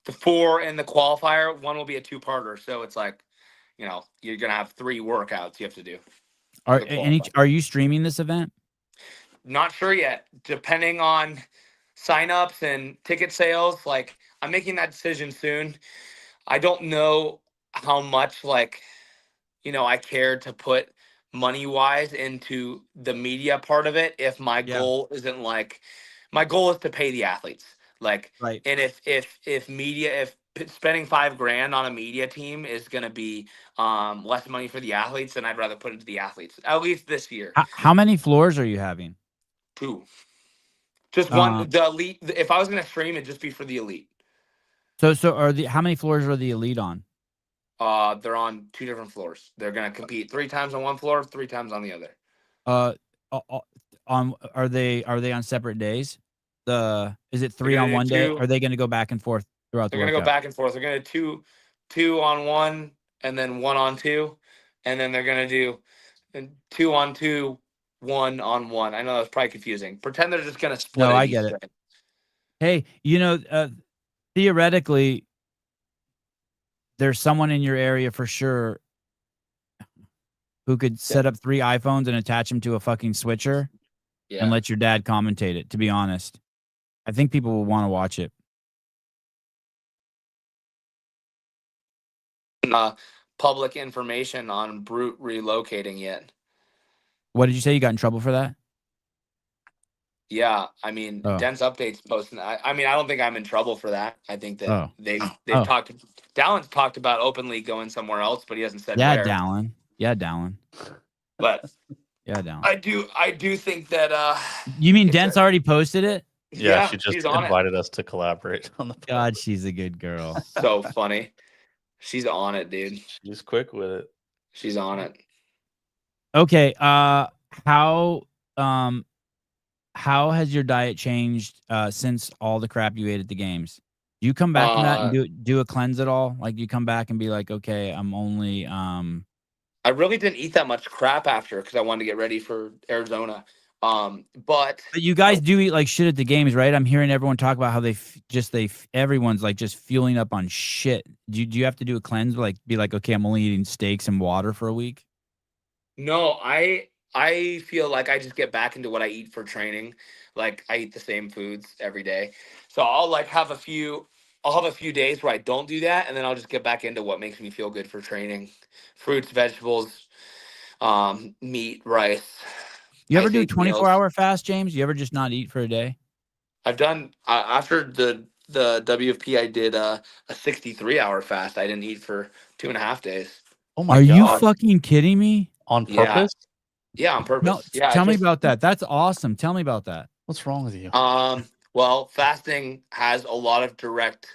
The 4 in the qualifier. One will be a 2-parter. So it's like, you know, you're going to have 3 workouts you have to do. Are you streaming this event? Not sure yet. Depending on signups and ticket sales, like I'm making that decision soon. I don't know how much like, you know, I care to put money wise into the media part of it. If my goal isn't like, my goal is to pay the athletes. Like, right. And if spending $5,000 on a media team is going to be less money for the athletes, then I'd rather put it into the athletes, at least this year. How many floors are you having? 2. Just one. The elite. If I was going to stream, it'd just be for the elite. So how many floors are the elite on? They're on 2 different floors. They're going to compete 3 times on one floor, 3 times on the other. Are they on separate days? Is it 3 on one day? Or are they going to go back and forth throughout the workout? They're going to go back and forth. They're going to do 2 on 1 and then 1 on 2, and then they're going to do 2 on 2, 1 on 1. I know that's probably confusing. Pretend they're just going to split. No, I get it. Hey, you know, theoretically, there's someone in your area for sure who could set up 3 iPhones and attach them to a fucking switcher and let your dad commentate it, to be honest. I think people will want to watch it. Public information on Brute relocating yet. What did you say? You got in trouble for that? Yeah, I mean, Dense Updates posting. I mean, I don't think I'm in trouble for that. I think that they've talked. Dallon's talked about openly going somewhere else, but he hasn't said where. Dallon. Yeah, Dallon. But yeah, Dallon. I do think that. You mean Dent's already posted it? Yeah, she just invited us to collaborate on the. God, she's a good girl. So funny. She's on it, dude. She's quick with it. She's on it. Okay. How has your diet changed since all the crap you ate at the games? Do you come back from that and do a cleanse at all? Like, do you come back and be like, okay, I'm only I really didn't eat that much crap after because I wanted to get ready for Arizona. But you guys do eat like shit at the games, right? I'm hearing everyone talk about how everyone's like just fueling up on shit. Do you have to do a cleanse? Like, be like, okay, I'm only eating steaks and water for a week? No, I feel like I just get back into what I eat for training. Like I eat the same foods every day. So I'll have a few days where I don't do that, and then I'll just get back into what makes me feel good for training. Fruits, vegetables, meat, rice. You ever do 24-hour fast, James? You ever just not eat for a day? I've done after the WFP. I did a 63-hour fast. I didn't eat for 2.5 days. Oh my God! Are you God. fucking kidding me? On purpose? Yeah, on No, purpose. Yeah, tell me about that. That's awesome. Tell me about that. What's wrong with you? well, fasting has a lot of direct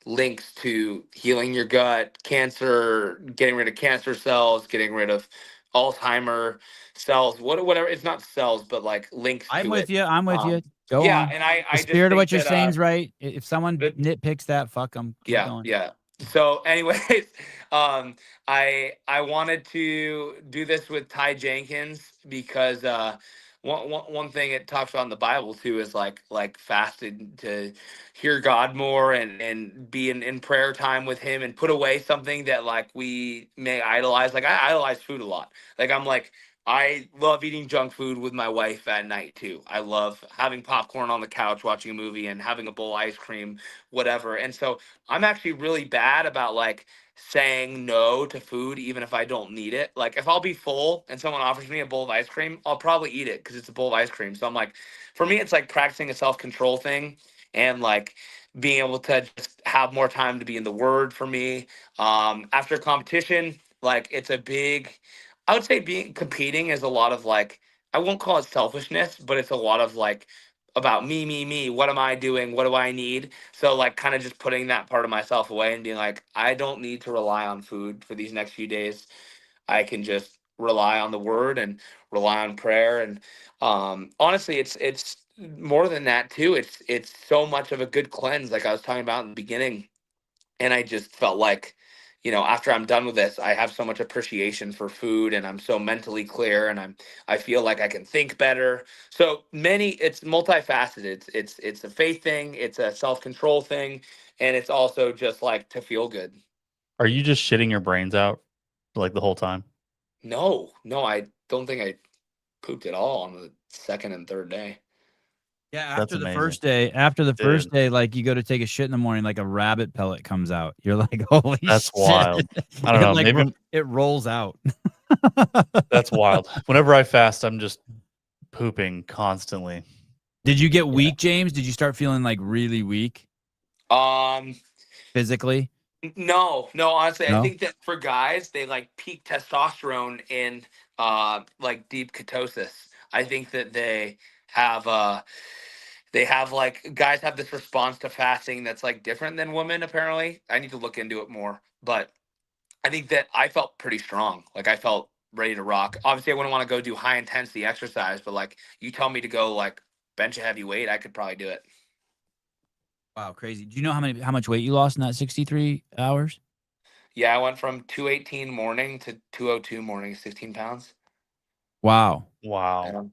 links to healing your gut, cancer, getting rid of cancer cells, getting rid of Alzheimer cells, whatever. It's not cells, but like links I'm to with it. you. I'm with you. Go Yeah, on. and The I just spirit of think what you're that saying is right. If someone the, nitpicks that, fuck them. Keep yeah, going. yeah. So, anyways, I wanted to do this with Ty Jenkins because one thing it talks about in the Bible too is like fasting to hear God more and be in prayer time with Him and put away something that like we may idolize. Like I idolize food a lot. Like I'm like I love eating junk food with my wife at night too. I love having popcorn on the couch watching a movie and having a bowl of ice cream, whatever. And so I'm actually really bad about like saying no to food even if I don't need it. Like if I'll be full and someone offers me a bowl of ice cream, I'll probably eat it because it's a bowl of ice cream. So I'm like, for me, it's like practicing a self-control thing and like being able to just have more time to be in the word for me. After competition, like it's a big, I would say being competing is a lot of like, I won't call it selfishness, but it's a lot of like about me. What am I doing? What do I need? So like kind of just putting that part of myself away and being like, I don't need to rely on food for these next few days. I can just rely on the word and rely on prayer. And honestly, it's more than that too. It's so much of a good cleanse, like I was talking about in the beginning. And I just felt like, after I'm done with this, I have so much appreciation for food and I'm so mentally clear and I feel like I can think better. So it's multifaceted. It's a faith thing, it's a self-control thing, and it's also just like to feel good. Are you just shitting your brains out like the whole time? No, I don't think I pooped at all on the second and third day. Yeah, That's amazing. after the first Dude. day, like you go to take a shit in the morning, like a rabbit pellet comes out. You're like, holy That's shit. wild. I don't know. Like Maybe it rolls out. that's wild. Whenever I fast, I'm just pooping constantly. Did you get Yeah. weak, James? Did you start feeling like really weak Um, physically? No, honestly, I No. think that for guys, they like peak testosterone in like deep ketosis. I think that they have like guys have this response to fasting that's like different than women apparently. I need to look into it more, but I think that I felt pretty strong. Like I felt ready to rock. Obviously, I wouldn't want to go do high intensity exercise, but like you tell me to go like bench a heavy weight, I could probably do it. Wow, crazy. Do you know how much weight you lost in that 63 hours? Yeah, I went from 218 morning to 202 morning, 16 pounds. Wow. Wow. Yeah. And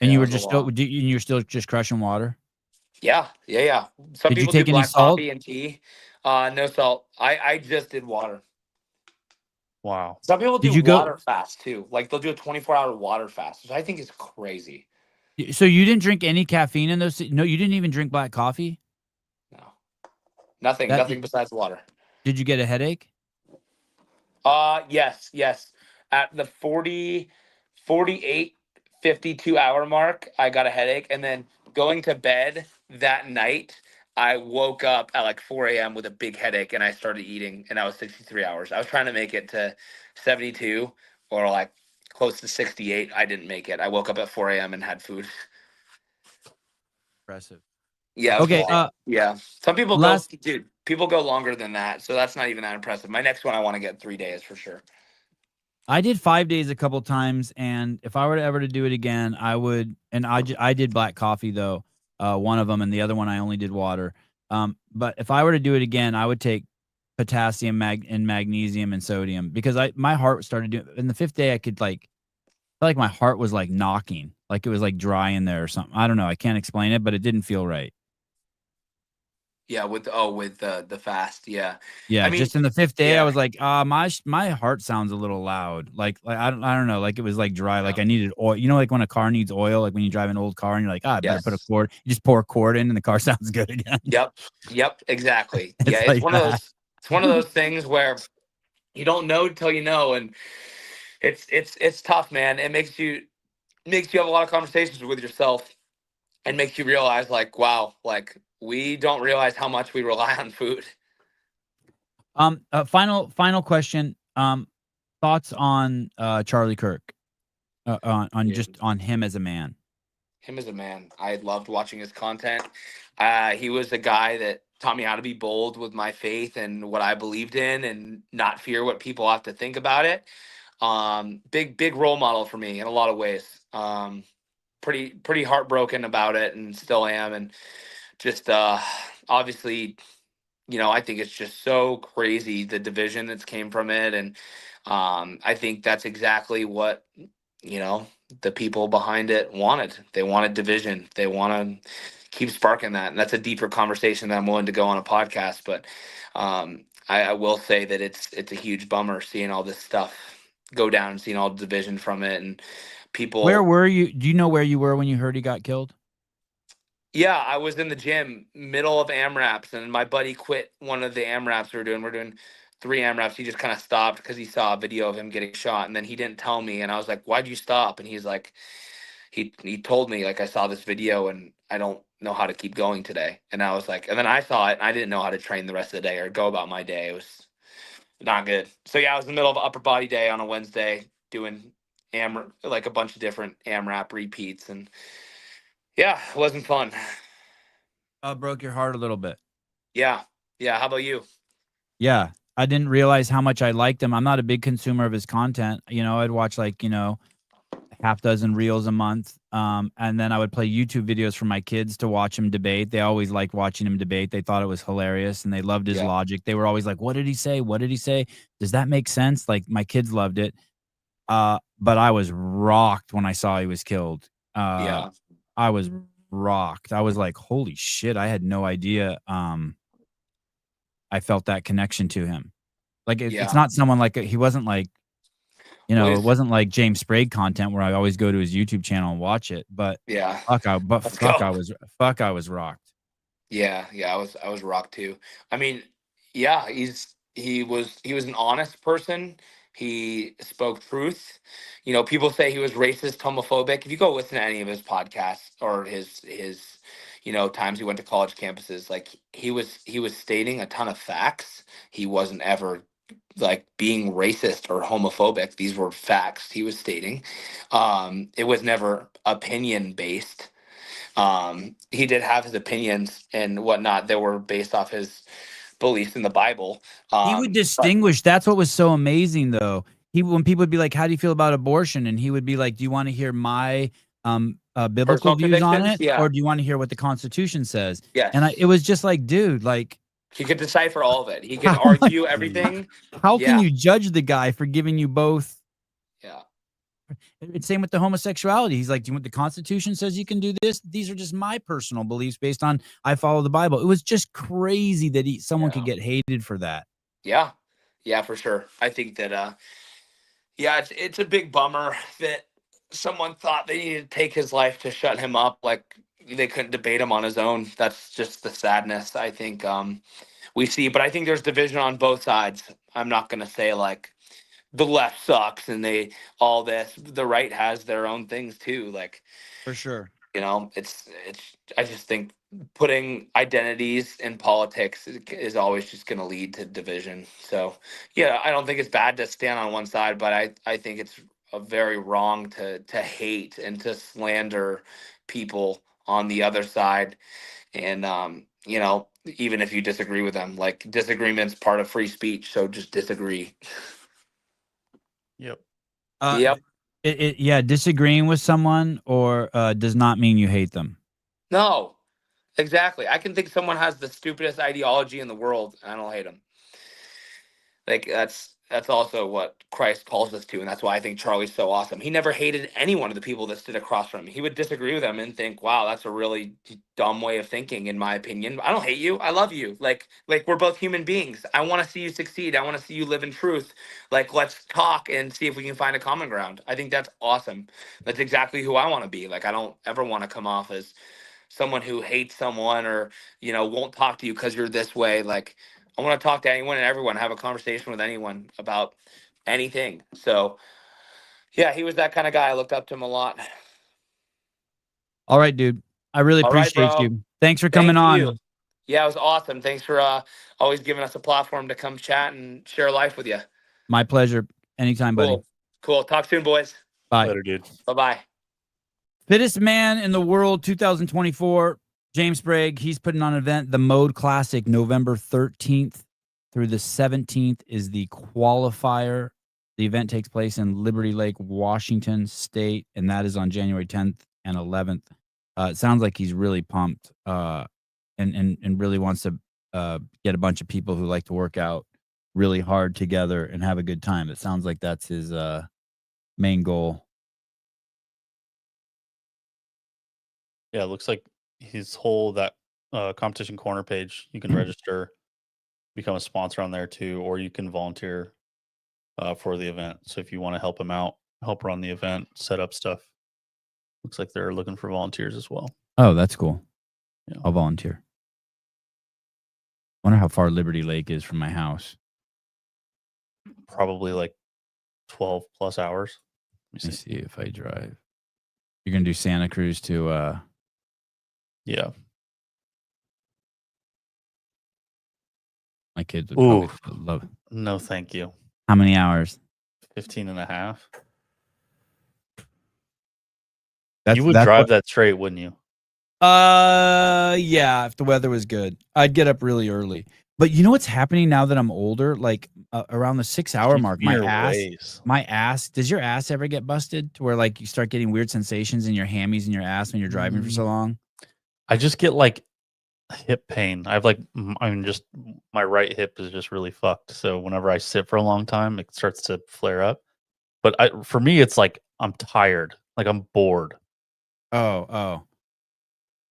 Yeah, you it were was a just still lot. you're still just crushing water? Yeah. Some Did you people do take any black salt? coffee and tea. No salt. I just did water. Wow. Some people Did do you go water fast too. Like they'll do a 24-hour water fast, which I think is crazy. so you didn't drink any caffeine in those? No, you didn't even drink black coffee? No. Nothing. That Nothing besides water. Did you get a headache? Yes. At the 48, 52 hour mark, I got a headache. And then going to bed that night, I woke up at like 4 a.m. with a big headache and I started eating and I was 63 hours. I was trying to make it to 72 or like close to 68. I didn't make it. I woke up at 4 a.m. and had food. Impressive. Yeah, it was Okay, wild. Yeah. Some people last people go longer than that. So that's not even that impressive. My next one, I want to get 3 days for sure. I did 5 days a couple times, and if I were to ever to do it again, I would. And I did black coffee though, one of them, and the other one I only did water. But if I were to do it again, I would take potassium, magnesium, and sodium because my heart started doing. In the fifth day, I could like felt like my heart was like knocking, like it was like dry in there or something. I don't know. I can't explain it, but it didn't feel right. Yeah, with the fast. Yeah. I Yeah, mean, just in the fifth day, I yeah. was like, my heart sounds a little loud. Like I don't know, like it was like dry. Like Yeah. I needed oil. You know, like when a car needs oil, like when you drive an old car and you're like, I better put a Yes. cord. You just pour a cord in and the car sounds good again. Yep, exactly. Yeah, It's like that. it's one of those things where you don't know till you know, and it's tough, man. It makes you have a lot of conversations with yourself and makes you realize like, wow, like we don't realize how much we rely on food. Final question. Thoughts on Charlie Kirk? on Yeah. just on him as a man? Him as a man, I loved watching his content. He was a guy that taught me how to be bold with my faith and what I believed in, and not fear what people have to think about it. Big role model for me in a lot of ways. Pretty heartbroken about it, and still am, and just obviously, I think it's just so crazy the division that's came from it, and I think that's exactly what the people behind it wanted. They wanted division. They want to keep sparking that, and that's a deeper conversation that I'm willing to go on a podcast. But I will say that it's a huge bummer seeing all this stuff go down, and seeing all the division from it, and people. Where were you? Do you know where you were when you heard he got killed? Yeah, I was in the gym, middle of AMRAPs, and my buddy quit one of the AMRAPs we were doing. We're doing 3 AMRAPs. He just kind of stopped because he saw a video of him getting shot, and then he didn't tell me. And I was like, "Why'd you stop?" And he's like, he told me, like, I saw this video and I don't know how to keep going today. And I was like, and then I saw it and I didn't know how to train the rest of the day or go about my day. It was not good. So yeah, I was in the middle of upper body day on a Wednesday doing like a bunch of different AMRAP repeats, and yeah, it wasn't fun. Broke your heart a little bit. Yeah. How about you? Yeah, I didn't realize how much I liked him. I'm not a big consumer of his content. I'd watch like, half dozen reels a month. And then I would play YouTube videos for my kids to watch him debate. They always liked watching him debate. They thought it was hilarious and they loved his logic. They were always like, "What did he say? What did he say? Does that make sense?" Like, my kids loved it. But I was rocked when I saw he was killed. Yeah. I was rocked. I was like, "Holy shit, I had no idea." I felt that connection to him. Like, it's not someone like he wasn't like, it wasn't like James Sprague content where I always go to his YouTube channel and watch it. But Yeah. I was rocked. Yeah, I was rocked too. I mean, yeah, he was an honest person. He spoke truth. People say he was racist, homophobic. If you go listen to any of his podcasts or his times he went to college campuses, like he was stating a ton of facts. He wasn't ever like being racist or homophobic. These were facts he was stating. It was never opinion based. He did have his opinions and whatnot that were based off his beliefs in the Bible. He would distinguish. That's what was so amazing, though. When people would be like, "How do you feel about abortion?" and he would be like, "Do you want to hear my biblical views on it, or do you want to hear what the Constitution says?" Yes. And it was just like, dude, like, he could decipher all of it. He could argue everything. How can you judge the guy for giving you both? Yeah. It's same with the homosexuality. He's like, "Do you want the Constitution says you can do this? These are just my personal beliefs based on I follow the Bible." It was just crazy that someone could get hated for that. Yeah. Yeah, for sure. I think that it's a big bummer that someone thought they needed to take his life to shut him up. Like they couldn't debate him on his own. That's just the sadness I think we see. But I think there's division on both sides. I'm not gonna say like the left sucks and they all this. The right has their own things too. Like for sure. It's I just think putting identities in politics is always just going to lead to division. So, yeah, I don't think it's bad to stand on one side, but I think it's a very wrong to hate and to slander people on the other side. And, even if you disagree with them, like disagreement's part of free speech. So just disagree. Yep. Yep. Disagreeing with someone or does not mean you hate them. No, exactly. I can think someone has the stupidest ideology in the world, and I don't hate them. Like that's also what Christ calls us to, and that's why I think Charlie's so awesome. He never hated any one of the people that stood across from him. He would disagree with them and think, "Wow, that's a really dumb way of thinking." In my opinion, I don't hate you. I love you. Like we're both human beings. I want to see you succeed. I want to see you live in truth. Like let's talk and see if we can find a common ground. I think that's awesome. That's exactly who I want to be. Like I don't ever want to come off as someone who hates someone or won't talk to you because you're this way. Like I want to talk to anyone and everyone, have a conversation with anyone about anything. So yeah, he was that kind of guy. I looked up to him a lot. All right, dude. I really appreciate you. Thanks for coming on. Yeah, it was awesome. Thanks for always giving us a platform to come chat and share life with you. My pleasure. Anytime, buddy. Cool. Talk soon, boys. Bye. Later, dude. Bye-bye. Fittest man in the world 2024, James Sprague. He's putting on an event, the Mode Classic, November 13th through the 17th is the qualifier. The event takes place in Liberty Lake, Washington State, and that is on January 10th and 11th. It sounds like he's really pumped and really wants to get a bunch of people who like to work out really hard together and have a good time. It sounds like that's his main goal. Yeah, it looks like his whole competition corner page. You can register, become a sponsor on there too, or you can volunteer for the event. So if you want to help him out, help run the event, set up stuff. Looks like they're looking for volunteers as well. Oh, that's cool. Yeah. I'll volunteer. Wonder how far Liberty Lake is from my house. Probably like 12 plus hours. Let me see if I drive. You're gonna do Santa Cruz to yeah. My kids would probably love it. No, thank you. How many hours? 15 and a half. That's, you would drive that straight, wouldn't you? Yeah, if the weather was good. I'd get up really early. But you know what's happening now that I'm older? Like around the 6-hour mark, my ass, does your ass ever get busted to where like you start getting weird sensations in your hammies and your ass when you're driving for so long? I just get like hip pain. I have like, just my right hip is just really fucked. So whenever I sit for a long time, it starts to flare up. But for me, it's like I'm tired, like I'm bored. Oh.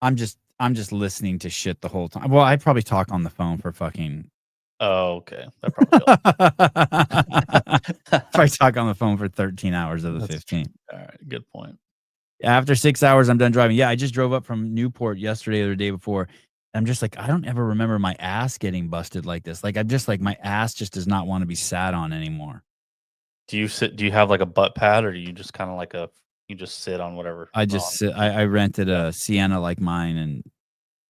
I'm just listening to shit the whole time. Well, I probably talk on the phone for fucking. Oh, okay. That probably Probably talk on the phone for 13 hours of the 15. All right, good point. After 6 hours, I'm done driving. Yeah, I just drove up from Newport yesterday or the day before. I'm just like, I don't ever remember my ass getting busted like this. Like, I'm just like, my ass just does not want to be sat on anymore. Do you have like a butt pad, or do you just kind of like you just sit on whatever? I just sit. I rented a Sienna like mine, and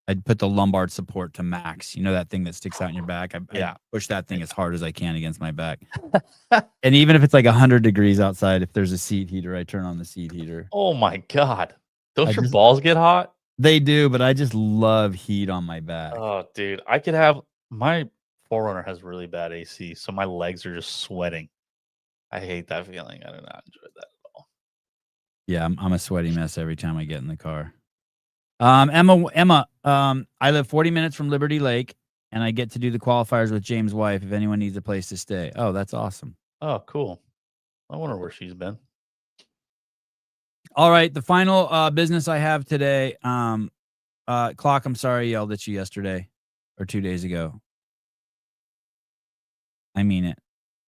I'd put the lumbar support to max. You know that thing that sticks out in your back? I push that thing as hard as I can against my back. And even if it's like 100 degrees outside, if there's a seat heater, I turn on the seat heater. Oh my God. Those your balls get hot? They do, but I just love heat on my back. Oh, dude. I could have my 4Runner has really bad AC, so my legs are just sweating. I hate that feeling. I do not enjoy that at all. Yeah, I'm a sweaty mess every time I get in the car. Emma, I live 40 minutes from Liberty Lake, and I get to do the qualifiers with James' wife if anyone needs a place to stay. Oh, that's awesome. Oh, cool. I wonder where she's been. All right, the final business I have today. Clock, I'm sorry I yelled at you yesterday or 2 days ago. I mean it.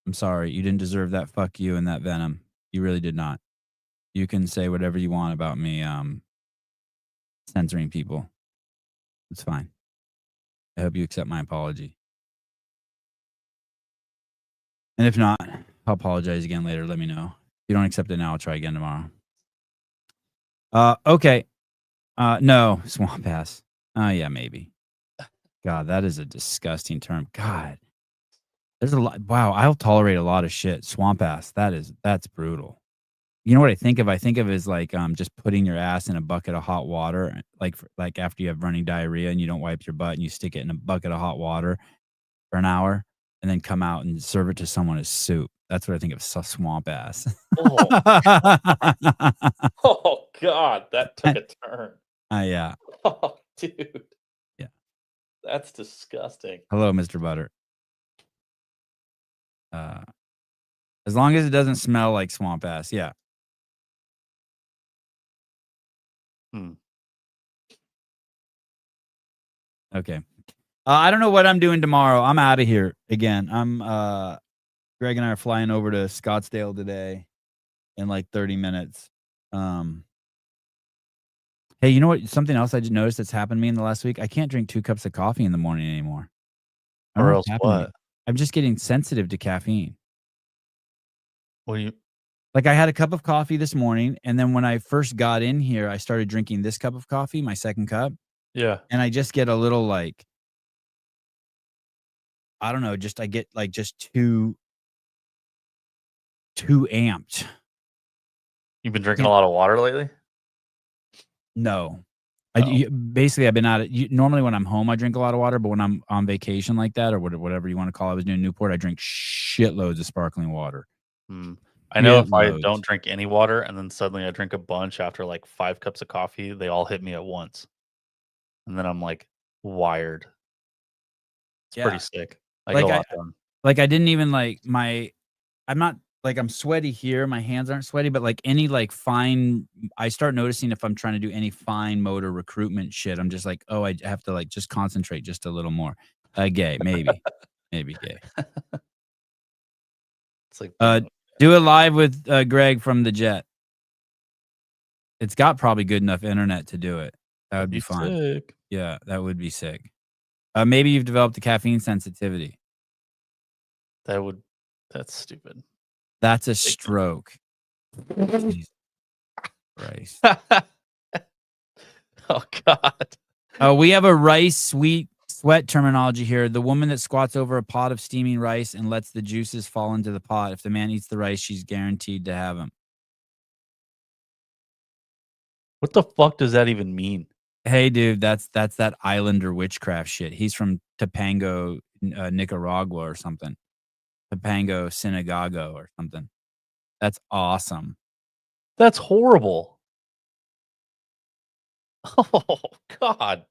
I'm sorry. You didn't deserve that fuck you and that venom. You really did not. You can say whatever you want about me censoring people. It's fine. I hope you accept my apology. And if not, I'll apologize again later. Let me know. If you don't accept it now, I'll try again tomorrow. Okay. No, swamp ass. Yeah, maybe. God, that is a disgusting term. God. There's a lot. Wow, I'll tolerate a lot of shit. Swamp ass. That's brutal. You know what I think of? I think of is like just putting your ass in a bucket of hot water, like after you have running diarrhea and you don't wipe your butt and you stick it in a bucket of hot water for an hour and then come out and serve it to someone as soup. That's what I think of swamp ass. Oh God, that took a turn. Yeah. Oh, dude. Yeah. That's disgusting. Hello, Mr. Butter. As long as it doesn't smell like swamp ass, yeah. Okay. I don't know what I'm doing tomorrow. I'm out of here again. Greg and I are flying over to Scottsdale today in like 30 minutes. Hey, you know what? Something else I just noticed that's happened to me in the last week. I can't drink 2 cups of coffee in the morning anymore. Or else what? I'm just getting sensitive to caffeine. What do you? Like I had a cup of coffee this morning, and then when I first got in here, I started drinking this cup of coffee, my second cup. Yeah. And I just get a little like, I don't know, I get like just too amped. You've been drinking a lot of water lately? No. Oh. Basically, I've been out. Normally, when I'm home, I drink a lot of water. But when I'm on vacation like that, or whatever you want to call it, I was doing Newport. I drink shitloads of sparkling water. I know if I Shitloads. don't drink any water and then suddenly I drink a bunch after like 5 cups of coffee, they all hit me at once. And then I'm like wired. It's pretty sick. I get a lot done. Like I didn't even like I'm not like I'm sweaty here. My hands aren't sweaty, but like any like fine, I start noticing if I'm trying to do any fine motor recruitment shit, I'm just like, oh, I have to like just concentrate just a little more. Gay, maybe gay. It's like Do it live with Greg from the jet. It's got probably good enough internet to do it. That would be fun. Sick. Yeah, that would be sick. Maybe you've developed a caffeine sensitivity. That's stupid. That's a stroke. Jesus Christ. Oh God. We have a rice sweat terminology here. The woman that squats over a pot of steaming rice and lets the juices fall into the pot. If the man eats the rice, she's guaranteed to have him. What the fuck does that even mean? Hey, dude, that's that Islander witchcraft shit. He's from Topango, Nicaragua or something. Topango, Sinagogo or something. That's awesome. That's horrible. Oh God.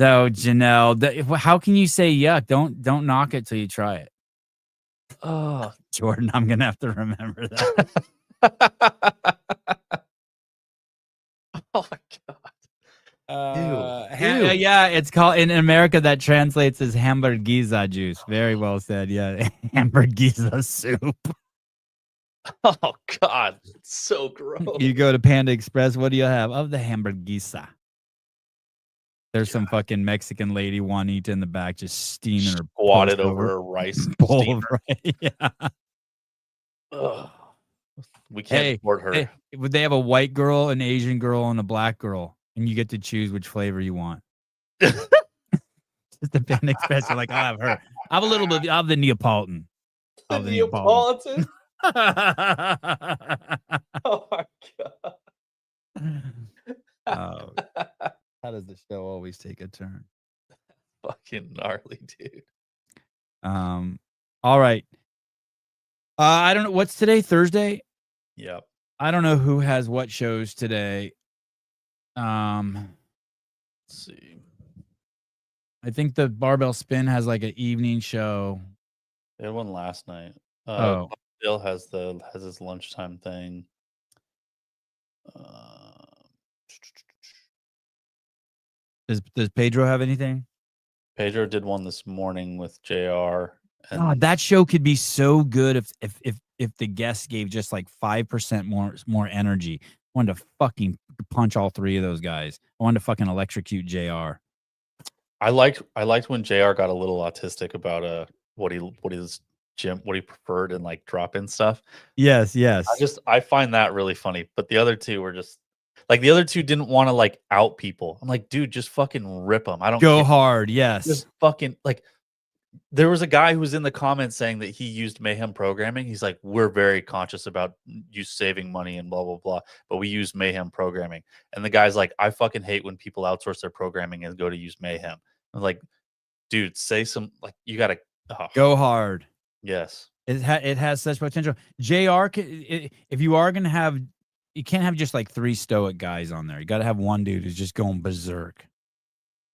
So Janelle, how can you say yuck? Don't knock it till you try it. Oh, Jordan, I'm gonna have to remember that. Oh my God. Ew. Yeah, it's called in America that translates as hamburguesa juice. Very well said. Yeah, hamburguesa soup. Oh God, it's so gross. You go to Panda Express. What do you have? Of the hamburguesa. There's some fucking Mexican lady Juanita in the back just steaming her squatted over a rice bowl of rice. Yeah. Ugh. We can't support her. Hey, would they have a white girl, an Asian girl, and a black girl, and you get to choose which flavor you want? Just the Panda Express. You're like, I'll have her. I have a little bit of the Neapolitan. The Neapolitan. Oh my God. How does the show always take a turn? Fucking gnarly, dude. All right. I don't know. What's today? Thursday? Yep. I don't know who has what shows today. Let's see. I think the Barbell Spin has like an evening show. They had one last night. Bill has his lunchtime thing. Does Pedro have anything? Pedro did one this morning with JR. God, that show could be so good if the guests gave just like 5% more energy. I wanted to fucking punch all three of those guys. I wanted to fucking electrocute JR. I liked when JR got a little autistic about what he preferred and like drop-in stuff. Yes. I find that really funny. But the other two were just like the other two didn't want to like out people. I'm like, dude, just fucking rip them. I don't go care. hard. Yes. Just fucking like. There was a guy who was in the comments saying that he used Mayhem programming. He's like, we're very conscious about you saving money and blah, blah, blah, but we use Mayhem programming. And the guy's like, I fucking hate when people outsource their programming and go to use Mayhem. I'm like, dude, say some, like, you got to go hard. Yes. It has such potential. JR, if you are going to have, you can't have just like 3 stoic guys on there. You got to have one dude who's just going berserk.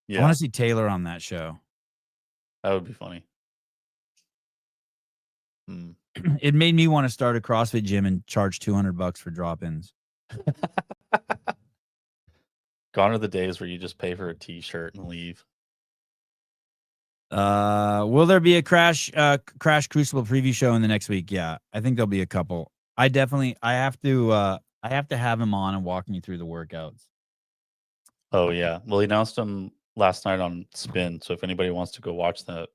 Yeah. I want to see Taylor on that show. That would be funny. It made me want to start a CrossFit gym and charge $200 for drop-ins. Gone are the days where you just pay for a t-shirt and leave. Will there be a Crash Crucible preview show in the next week? Yeah, I think there'll be a couple. I have to have him on and walk me through the workouts. Oh yeah. Well, he announced them last night on Spin, so if anybody wants to go watch that,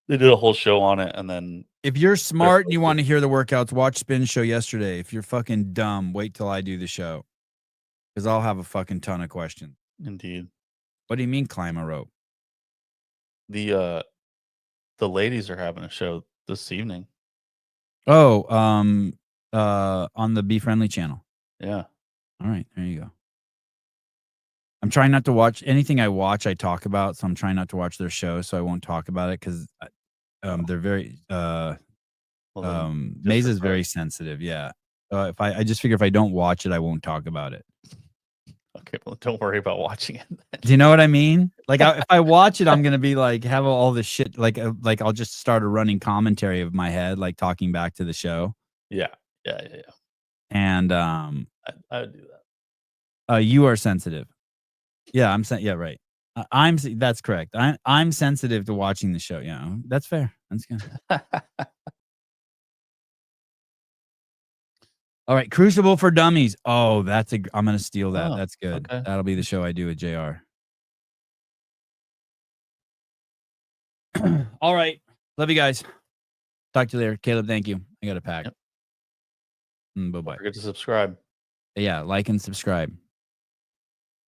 they did a whole show on it. And then if you're smart and you want to hear the workouts, watch Spin's show yesterday. If you're fucking dumb, wait till I do the show, because I'll have a fucking ton of questions. Indeed. What do you mean climb a rope? The ladies are having a show this evening. Oh, on the Be Friendly channel. Yeah. All right, there you go. I'm trying not to watch anything I watch. I talk about, so I'm trying not to watch their show, so I won't talk about it because they're very Maze is very sensitive. Yeah. If I just figure if I don't watch it, I won't talk about it. Okay, well, don't worry about watching it. Do you know what I mean? Like, if I watch it, I'm gonna be like, have all this shit. Like I'll just start a running commentary of my head, like talking back to the show. Yeah. And I would do that. You are sensitive. Yeah, yeah, right. That's correct. I'm sensitive to watching the show. Yeah, that's fair. That's good. All right, Crucible for Dummies. Oh, I'm gonna steal that. Oh, That's good. okay. That'll be the show I do with JR. All right. Love you guys. Talk to you later. Caleb, thank you. I got a pack. Yep. Bye-bye. Don't forget to subscribe. Yeah, like and subscribe.